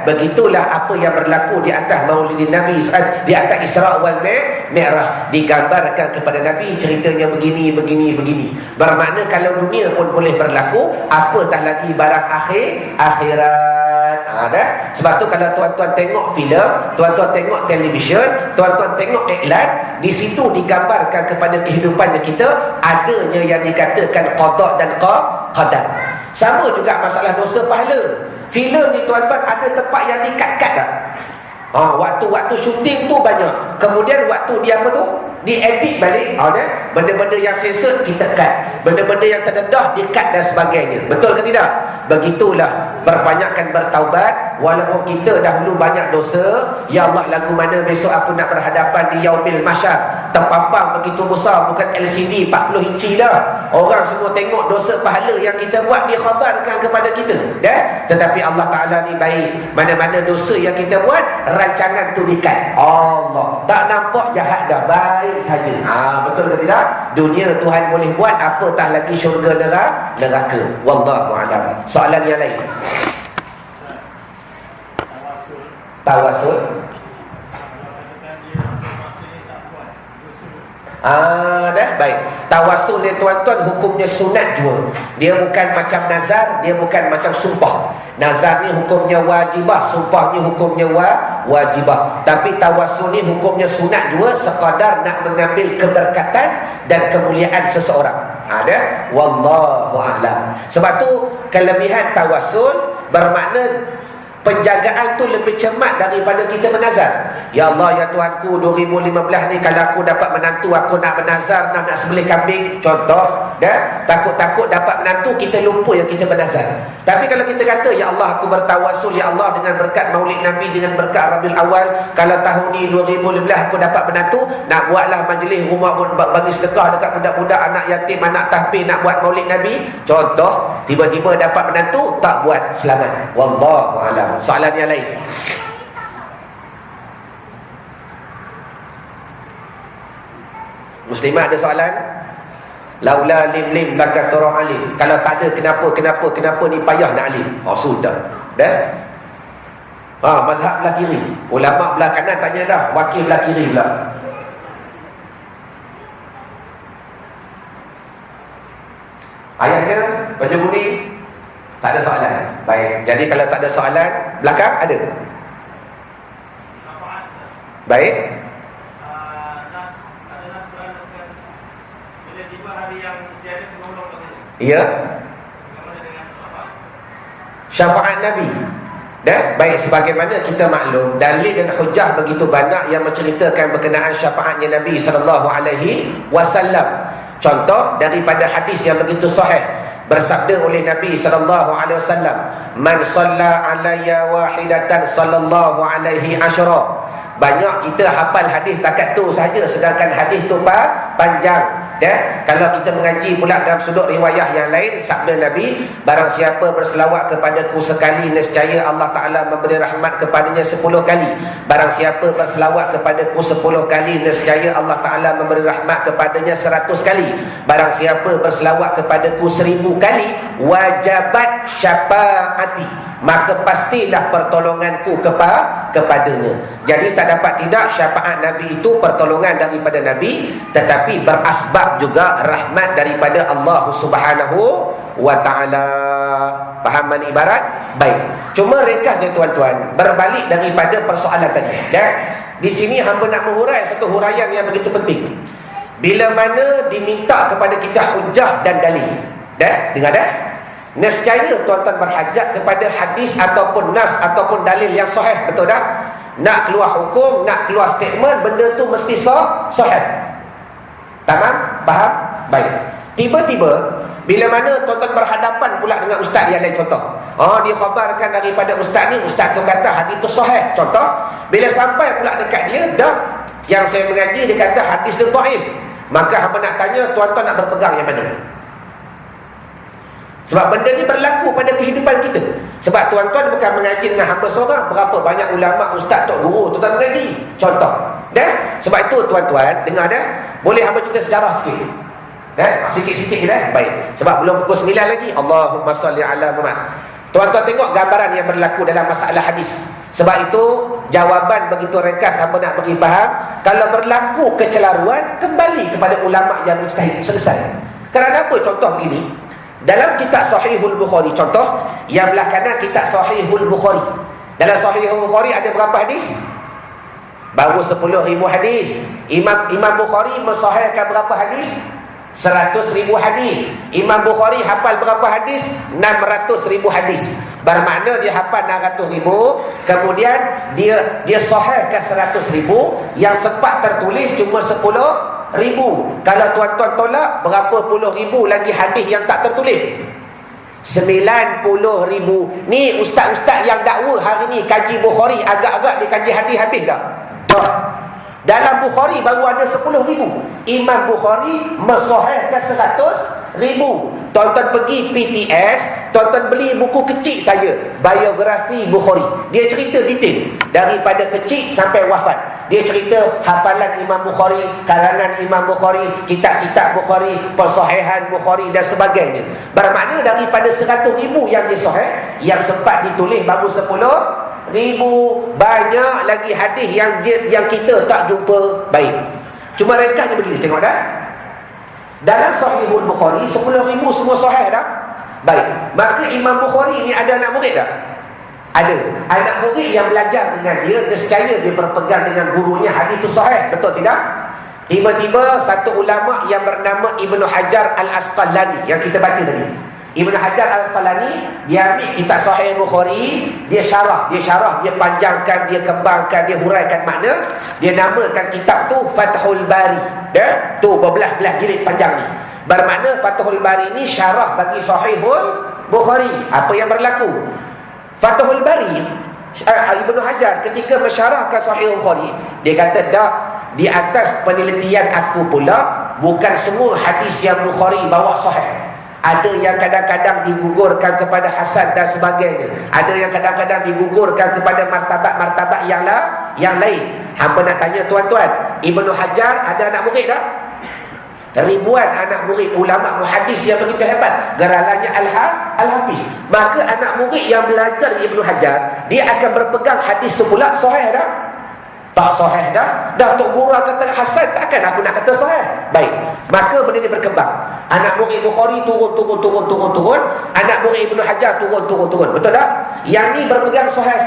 Begitulah apa yang berlaku di atas Maulidin Nabi, di atas Isra wal Mi'raj. Digambarkan kepada Nabi, ceritanya begini. Bermakna kalau dunia pun boleh berlaku, apatah lagi barang akhirat. Sebab tu kalau tuan-tuan tengok filem, tuan-tuan tengok televisyen, tuan-tuan tengok iklan, di situ digambarkan kepada kehidupannya kita adanya yang dikatakan qada dan qadar. Sama juga masalah dosa pahala. Filem ni tuan-tuan ada tempat yang dikat-kat tak? Waktu syuting tu banyak. Kemudian waktu dia apa tu? Diedit balik. Benda-benda yang sesat kita cut. Benda-benda yang terdedah di-cut dan sebagainya. Betul ke tidak? Begitulah perbanyakkan bertaubat. Walaupun kita dahulu banyak dosa. Ya Allah, lagu mana besok aku nak berhadapan di Yaumil Mahsyar? Terpampang begitu besar, bukan LCD 40 inci dah. Orang semua tengok dosa pahala yang kita buat, dikhabarkan kepada kita. Tetapi Allah Ta'ala ni baik. Mana-mana dosa yang kita buat, rancangan tu di-cut. Allah tak nampak jahat dah, baik saja. Betul ke tidak? Dunia Tuhan boleh buat, apatah lagi syurga neraka. Wallahu a'lam. Soalan yang lain. Tawasul. Baik. Tawasul ni tuan-tuan hukumnya sunat juga. Dia bukan macam nazar, dia bukan macam sumpah. Nazar ni hukumnya wajibah, sumpah ni hukumnya wajibah. Tapi tawasul ni hukumnya sunat juga, sekadar nak mengambil keberkatan dan kemuliaan seseorang. Wallahu a'lam. Sebab tu kelebihan tawasul bermakna Penjagaan tu lebih cermat daripada kita bernazar. Ya Allah, ya Tuhanku, 2015 ni kalau aku dapat menantu, aku nak bernazar, nak sembelih kambing, contoh, dah takut-takut dapat menantu, kita lupa yang kita bernazar. Tapi kalau kita kata, ya Allah, aku bertawassul ya Allah dengan berkat Maulid Nabi, dengan berkat Rabiul Awal, kalau tahun ni 2015 aku dapat menantu, nak buatlah majlis rumah bagi sedekah dekat budak-budak, anak yatim, anak tahfiz, nak buat Maulid Nabi, contoh, tiba-tiba dapat menantu, tak buat, selamat. Wallahu a'lam. Soalan yang lain. Muslimah ada soalan? Laula lim lakathara alim. Kalau tak ada kenapa ni payah nak alim. Oh sudah. Dah. Mazhab belah kiri. Ulama belah kanan tanya dah, wakil belah kiri pula. Ayahnya baju kuning. Tak ada soalan. Baik. Jadi kalau tak ada soalan, belakang ada. Baik. Ya. Syafaat Nabi. Dah? Baik, sebagaimana kita maklum, dalil dan hujah begitu banyak yang menceritakan berkenaan syafaatnya Nabi SAW. Contoh daripada hadis yang begitu sahih, bersabda oleh Nabi SAW, man shalla alayya wahidatan sallallahu alaihi asyara. Banyak kita hafal hadis takat tu saja, sedangkan hadis tu panjang. Kalau kita mengaji pula dalam sudut riwayah yang lain, sabda Nabi, barang siapa berselawat kepadaku sekali, nescaya Allah Ta'ala memberi rahmat kepadanya 10 kali. Barang siapa berselawat kepadaku 10 kali, nescaya Allah Ta'ala memberi rahmat kepadanya 100 kali. Barang siapa berselawat kepadaku 1000 kali, wajabat syafaati, maka pastilah pertolonganku kepadanya. Jadi tak dapat tidak, syafaat Nabi itu pertolongan daripada Nabi, tetapi berasbab juga rahmat daripada Allah Subhanahu wa Ta'ala. Fahaman ibarat? Baik. Cuma ringkasnya tuan-tuan, berbalik daripada persoalan tadi. Di sini hamba nak menghurai satu huraian yang begitu penting. Bila mana diminta kepada kita hujah dan dalil. Dengar dah? Nescaya tuan-tuan berhajat kepada hadis ataupun nas ataupun dalil yang sahih, betul tak? Nak keluar hukum, nak keluar statement, benda tu mesti sahih. Tamam? Faham? Baik. Tiba-tiba bila mana tuan-tuan berhadapan pula dengan ustaz yang lain, contoh, dia khabarkan daripada ustaz ni, ustaz tu kata hadis tu sahih, contoh. Bila sampai pula dekat dia, dah yang saya mengaji dia kata hadis tu dhaif, maka hamba nak tanya, tuan-tuan nak berpegang yang mana? Sebab benda ni berlaku pada kehidupan kita. Sebab tuan-tuan bukan mengaji dengan hamba seorang, berapa banyak ulama, ustaz, tok guru tuan-tuan mengaji, contoh. Sebab itu tuan-tuan dengar dah, boleh hamba cerita sejarah sikit. Sikit-sikit je dah. Baik. Sebab belum pukul 9 lagi. Allahumma salli ala Muhammad. Tuan-tuan tengok gambaran yang berlaku dalam masalah hadis. Sebab itu jawapan begitu ringkas hamba nak bagi faham. Kalau berlaku kecelaruan, kembali kepada ulama yang mujtahid, selesai. Kerana apa? Contoh begini, dalam kitab Sahihul Bukhari, contoh, yang belah kanan kitab Sahihul Bukhari. Dalam Sahihul Bukhari ada berapa hadis? Baru 10,000 hadis. Imam Bukhari mensahihkan berapa hadis? 100,000 hadis. Imam Bukhari hafal berapa hadis? 600,000 hadis. Bermakna dia hafal 600,000, kemudian dia sahihkan 100,000, yang sempat tertulis cuma 10,000. Kalau tuan-tuan tolak, berapa puluh ribu lagi hadis yang tak tertulis? 90,000. Ni ustaz-ustaz yang dakwa hari ni kaji Bukhari, agak-agak dia kaji hadis habis dah. Dalam Bukhari baru ada 10,000. Imam Bukhari mensahihkan 100,000. Tuan-tuan pergi PTS, tuan-tuan beli buku kecil saja, biografi Bukhari. Dia cerita detail daripada kecil sampai wafat. Dia cerita hafalan Imam Bukhari, karangan Imam Bukhari, kitab-kitab Bukhari, pensahihan Bukhari dan sebagainya. Bermakna daripada 100,000 yang dia sahih, yang sempat ditulis baru 10,000. Banyak lagi hadis yang kita tak jumpa. Baik. Cuma ringkasnya begini, tengok dah. Dalam Sahihul Bukhari 10,000 semua sahih dah. Baik. Maka Imam Bukhari ni ada anak murid tak? Ada. Anak murid yang belajar dengan dia, nescaya dia berpegang dengan gurunya hadis itu sahih, betul tidak? Tiba-tiba satu ulama yang bernama Ibnu Hajar Al-Asqalani yang kita baca tadi. Ibn Hajar Al-Asqalani, dia ambil kitab Sahih Bukhari, dia syarah, dia panjangkan, dia kembangkan, dia huraikan makna, dia namakan kitab tu Fathul Bari. Tu berbelah-belah jilid panjang ni. Bermakna Fathul Bari ni syarah bagi Sahihul Bukhari. Apa yang berlaku? Fathul Bari, Ibn Hajar ketika mensyarahkan Sahih Bukhari, dia kata tak, di atas penelitian aku pula, bukan semua hadis yang Bukhari bawa sahih. Ada yang kadang-kadang digugurkan kepada hasan dan sebagainya. Ada yang kadang-kadang digugurkan kepada martabat-martabat yang lain. Hampa nak tanya tuan-tuan, Ibn Hajar ada anak murid tak? Ribuan anak murid ulama muhadis yang begitu hebat, geralannya Al-Hafiz. Maka anak murid yang belajar Ibn Hajar, dia akan berpegang hadis tu pula sahih tak? Tak sahih dah. Dah Tok Guru kata hasan, takkan aku nak kata sahih. Baik, maka benda ni berkembang. Anak murid Bukhari turun. Anak murid Ibn Hajar turun. Betul tak? Yang ni berpegang sahih.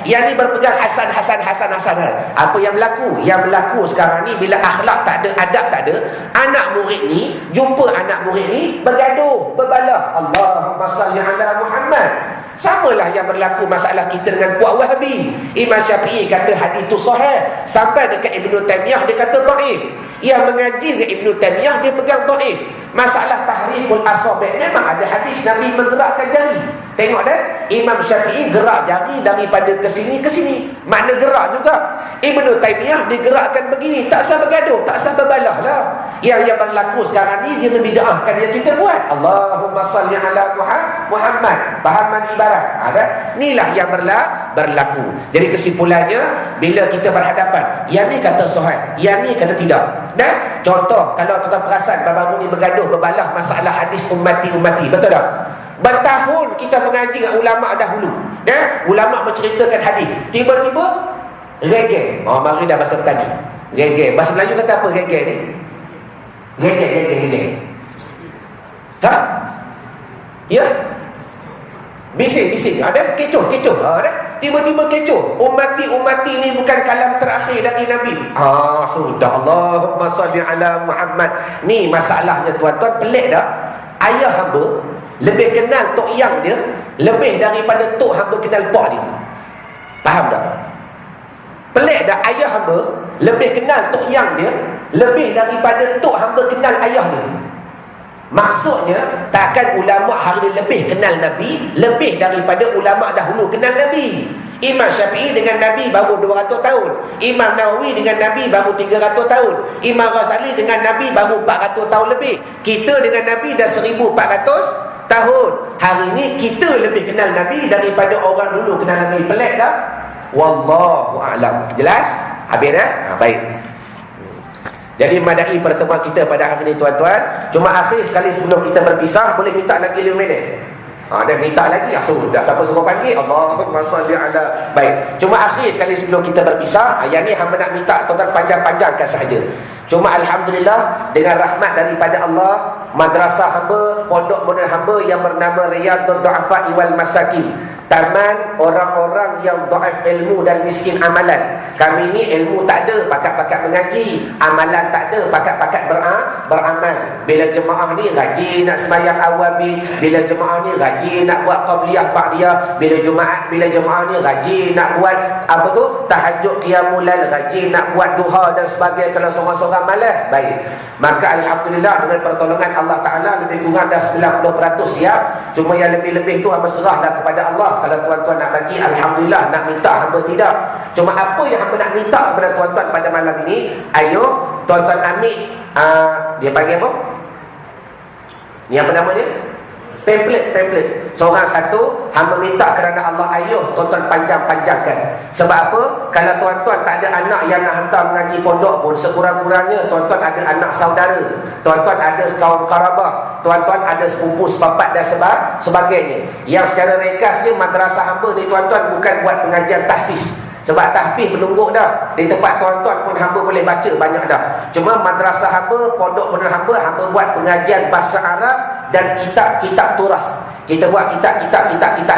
Yang ni berpegang hasan. Apa yang berlaku? Yang berlaku sekarang ni, bila akhlak tak ada, adab tak ada, anak murid ni jumpa anak murid ni bergaduh, berbalah. Allahumma salli ala Muhammad. Samalah yang berlaku masalah kita dengan puak Wahabi. Imam Syafi'i kata hadis tu sahih, sampai dekat Ibn Taymiyah dia kata dhaif. Yang mengaji dengan Ibn Taymiyah dia pegang dhaif. Masalah tahrikul asabi', memang ada hadis Nabi menggerakkan jari. Tengok dah, Imam Syafi'i gerak jari daripada ke sini, makna gerak juga. Ibn Taymiyah digerakkan begini, tak sah bergaduh, tak sah berbalah lah. Yang berlaku sekarang ni, dia membida'ahkan yang kita buat. Allahumma salli ala Muhammad. Fahaman ibarat. Inilah yang berlaku. Jadi kesimpulannya, bila kita berhadapan, yang ni kata sahih, yang ni kata tidak. Dan contoh, kalau tuan perasan baru ni bergaduh, berbalah masalah hadis ummati, betul tak? Bertahun kita mengaji dengan ulama dahulu, ulama menceritakan hadis, tiba-tiba reggae. Mari dah bahasa tadi reggae. Bahasa Melayu kata apa reggae ni? Reggae. Ya? Bising. Ada kecoh. Tiba-tiba kecoh. Ummati ni bukan kalam terakhir dari Nabi. Sudah. Allahumma salli ala Muhammad. Ni masalahnya tuan-tuan, pelik tak? Ayah hamba lebih kenal tok yang dia lebih daripada tok hamba kenal pak dia. Faham tak? Pelik tak? Ayah hamba lebih kenal tok yang dia lebih daripada tok hamba kenal ayah dia. Maksudnya, takkan ulama hari ini lebih kenal Nabi lebih daripada ulama dahulu kenal Nabi. Imam Syafi'i dengan Nabi baru 200 tahun. Imam Nawawi dengan Nabi baru 300 tahun. Imam Ghazali dengan Nabi baru 400 tahun lebih. Kita dengan Nabi dah 1400 tahun. Hari ini kita lebih kenal Nabi daripada orang dulu kenal Nabi. Pelik tak? Wallahu a'lam. Jelas? Habis dah? Baik. Jadi madai pertemuan kita pada hari ini tuan-tuan. Cuma akhir sekali sebelum kita berpisah, boleh minta lagi 5 minit. Dan minta lagi, sudah siapa suruh panggil? Allahumma salli ala. Baik, cuma akhir sekali sebelum kita berpisah, yang ni hamba nak minta tuan-tuan panjang-panjangkan sahaja. Cuma alhamdulillah, dengan rahmat daripada Allah, madrasah hamba, pondok modern hamba yang bernama Riyadhud Du'afa wal Masakin, taman orang-orang yang dhaif ilmu dan miskin amalan. Kami ni ilmu tak ada, pakat-pakat mengaji, amalan tak ada, pakat-pakat beramal. Bila jemaah ni rajin nak sembahyang awabin, bila jemaah ni rajin nak buat qabliyah ba'diyah, bila jemaah ni rajin nak buat apa tu, tahajud qiyamul lail, rajin nak buat duha dan sebagainya. Kalau seorang-seorang malas, baik, maka alhamdulillah dengan pertolongan Allah Ta'ala lebih kurang dah 90% siap. Cuma yang lebih-lebih tu hamba serahlah kepada Allah. Kalau tuan-tuan nak bagi, alhamdulillah. Nak minta, hamba tidak. Cuma apa yang hamba nak minta kepada tuan-tuan pada malam ini, ayo tuan-tuan ambil dia panggil apa? Ni apa nama dia? Pamphlet. Seorang satu, hamba minta kerana Allah, ayo tuan-tuan panjang-panjangkan. Sebab apa? Kalau tuan-tuan tak ada anak yang nak hantar mengaji pondok pun, sekurang-kurangnya tuan-tuan ada anak saudara, tuan-tuan ada kaum karabah, tuan-tuan ada sepupu sepapat dan sebagainya. Yang secara ringkasnya, madrasah hamba ni tuan-tuan bukan buat pengajian tahfiz. Sebab tahfiz menungguk dah. Di tempat tuan-tuan pun hamba boleh baca banyak dah. Cuma madrasah hamba, pondok modern hamba buat pengajian bahasa Arab dan kitab-kitab turas. Kita buat kitab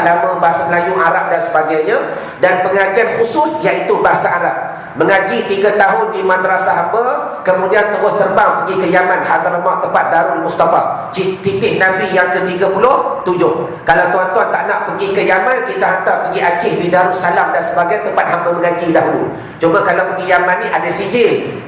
lama bahasa Melayu, Arab dan sebagainya. Dan pengajian khusus iaitu bahasa Arab. mengaji 3 tahun di madrasah hamba, kemudian terus terbang pergi ke Yaman, Hadramaut, tempat Darul Mustafa, titik Nabi yang ke-37. Kalau tuan-tuan tak nak pergi ke Yaman, kita hantar pergi Aceh di Darussalam dan sebagainya, tempat hamba mengaji dahulu. Cuma kalau pergi Yaman ni ada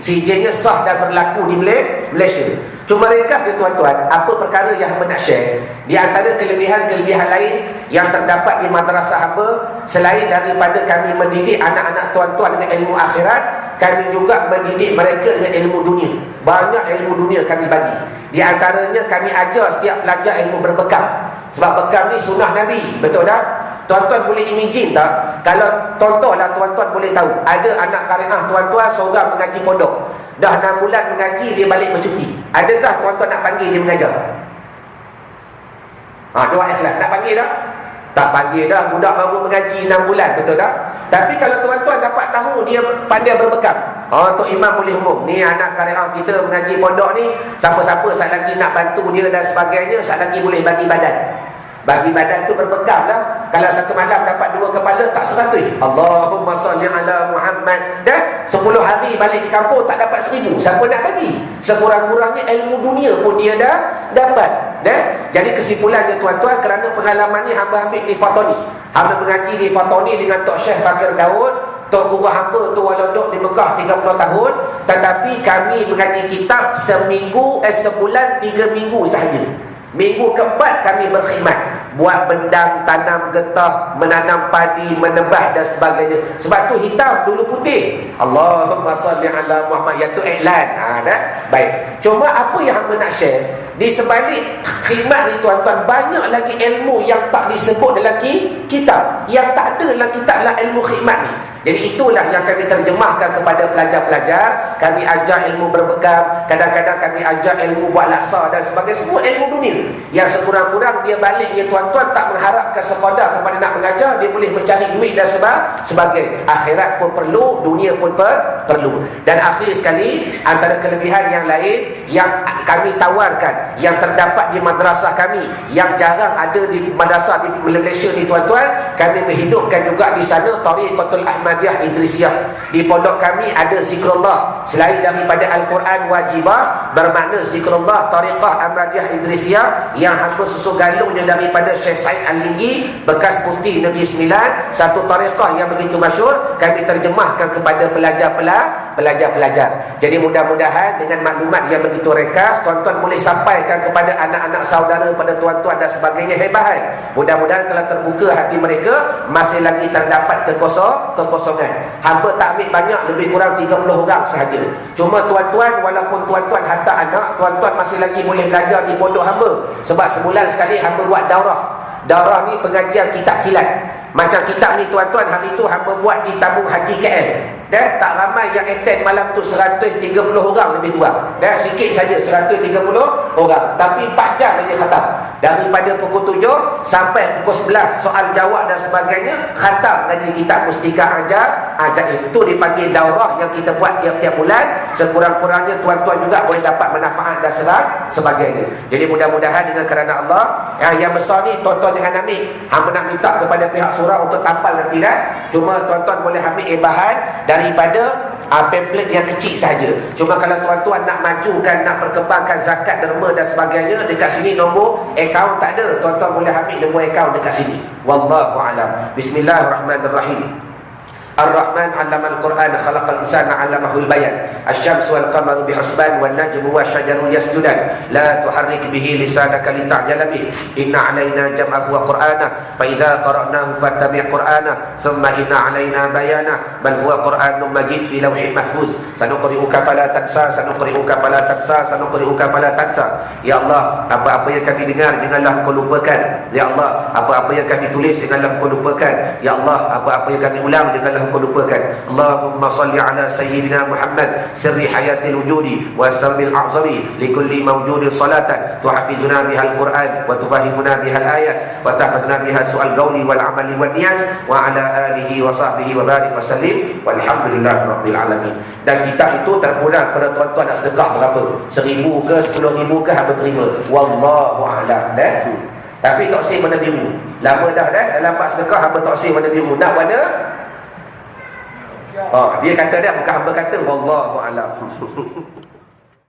sijilnya sah dan berlaku di Malaysia. Cuma ringkas dia tuan-tuan, apa perkara yang hamba nak share, di antara kelebihan-kelebihan lain yang terdapat di madrasah hamba, selain daripada kami mendidik anak-anak tuan-tuan dengan ilmu akhirat, kami juga mendidik mereka dengan ilmu dunia. Banyak ilmu dunia kami bagi. Di antaranya kami ajar setiap pelajar ilmu berbekam. Sebab bekam ni sunnah Nabi, betul tak? Tuan-tuan boleh imagine tak? Kalau contohlah tuan-tuan boleh tahu, ada anak kariah tuan-tuan seorang mengaji pondok, dah 6 bulan mengaji, dia balik bercuti. Adakah tuan-tuan nak panggil dia mengajar? Doa ikhlas, nak panggil dah? Tak panggil dah, budak baru mengaji 6 bulan, betul tak? Tapi kalau tuan-tuan dapat tahu dia pandai berbekam, Tok Imam boleh umum, ni anak kariah kita mengaji pondok ni, siapa-siapa saat lagi nak bantu dia dan sebagainya, saat lagi boleh bagi badan. Bagi badan tu berbekam lah. Kalau satu malam dapat 2 kepala, tak 100. Allahumma salli ala Muhammad. Dan 10 hari balik ke kampung tak dapat 1000. Siapa nak bagi? Sekurang-kurangnya ilmu dunia pun dia dah dapat. Jadi kesimpulannya tuan-tuan, kerana pengalaman ni hamba ambil di Fatoni. Hamba mengaji di Fatoni dengan Tok Syekh Fakir Daud. Tok Guru hamba tu walau di Mekah 30 tahun. Tetapi kami mengaji kitab sebulan 3 minggu sahaja. Minggu keempat kami berkhidmat, buat bendang, tanam getah, menanam padi, menebah dan sebagainya. Sebab tu hitam, dulu putih. Allahumma salli ala Muhammad, iaitu iklan. Baik. Cuma apa yang hamba nak share, di sebalik khidmat ni tuan-tuan, banyak lagi ilmu yang tak disebut dalam kitab. Yang tak ada dalam kitab adalah ilmu khidmat ni. Jadi itulah yang kami terjemahkan kepada pelajar-pelajar. Kami ajar ilmu berbekam, kadang-kadang kami ajar ilmu buat laksa dan sebagainya. Semua ilmu dunia yang sekurang-kurang dia baliknya tuan-tuan tak mengharapkan sekadar kepada nak mengajar, dia boleh mencari duit dan sebagainya. Akhirat pun perlu, dunia pun perlu. Dan akhir sekali, antara kelebihan yang lain yang kami tawarkan, yang terdapat di madrasah kami, yang jarang ada di madrasah di Malaysia ni tuan-tuan, kami menghidupkan juga di sana Tariqatul Ahmadiyah Idrisiyah. Di pondok kami ada zikrullah. Selain daripada Al-Quran wajibah, bermakna zikrullah Tariqah Ahmadiyah Idrisiyah yang hamba susu galungnya daripada Syekh Said Al-Linggi, bekas mufti Negeri Sembilan, satu tariqah yang begitu masyhur, kami terjemahkan kepada pelajar-pelajar. Jadi mudah-mudahan dengan maklumat yang begitu ringkas, tuan-tuan boleh sampaikan kepada anak-anak saudara, pada tuan-tuan dan sebagainya, hebat. Mudah-mudahan telah terbuka hati mereka. Masih lagi terdapat kekosongan. Hamba tak ambil banyak, lebih kurang 30 orang sahaja. Cuma tuan-tuan, walaupun tuan-tuan hantar anak, tuan-tuan masih lagi boleh belajar di pondok hamba. Sebab sebulan sekali hamba buat daurah. Daurah ni pengajian kitab kilat. Macam kitab ni tuan-tuan, hari tu hamba buat di tabung haji KL. Tak ramai yang attend malam tu, 130 orang lebih kurang. Sikit saja 130 orang. Tapi 4 jam saja khatam. Daripada pukul 7 sampai pukul 11, soal jawab dan sebagainya, khatam lagi kitab Mustika Ajaib. Itu dipanggil daurah yang kita buat tiap-tiap bulan. Sekurang-kurangnya tuan-tuan juga boleh dapat manfaat dan sebagainya. Jadi mudah-mudahan dengan kerana Allah, yang besar ni tuan-tuan jangan ambil. Hamba nak minta kepada pihak surau untuk tampal nanti Cuma tuan-tuan boleh ambil bahan daripada pamphlet yang kecil saja. Cuma kalau tuan-tuan nak majukan, nak perkembangkan zakat, derma dan sebagainya, dekat sini nombor akaun tak ada. Tuan-tuan boleh ambil nombor akaun dekat sini. Wallahu a'lam. Bismillahirrahmanirrahim. Ar-Rahman 'allamal Qur'an, khalaqal insana 'allamahul bayan. Asy-syamsu wal qamaru bihusban wan najmu wasyajaru yasjudan. La tuharrik bihi lisanaka lita'jala bih. Inna 'alaina jam'ahu wa Qur'ana, fa idza qara'nahu fattabi' Qur'ana, thumma inna 'alaina bayana. Bal huwa Qur'anun majid fi lawhin mahfuz. Sanuqri'uka fala tansa, sanuqri'uka fala tansa, sanuqri'uka fala tansa. Ya Allah, apa-apa yang kami dengar janganlah kau lupakan. Ya Allah, apa-apa yang kami tulis janganlah kau lupakan. Ya Allah, apa-apa yang kami ulang janganlah kau lupakan. Allahumma salli ala sayyidina Muhammad sirri hayatil wujudi wa sabil a'zami likulli mawjudin salatan tuhafizuna bihal Qur'an wa tufahimuna bihal ayat wa tahfazuna biha su'al qawli wal amali wal niyaz wa ala alihi wa sahbihi wa barik wa sallim walhamdulillahi rabbil alamin. Dan kitab itu terpulang pada tuan-tuan nak sedekah berapa? 1,000 ke 10,000 ke hamba terima. Wallahu a'lam. Tapi taksir warna biru. Lama dah dalam bab sedekah hamba taksir warna biru. Nak warna Dia kata dia, bukan hamba kata. Wallahu a'lam.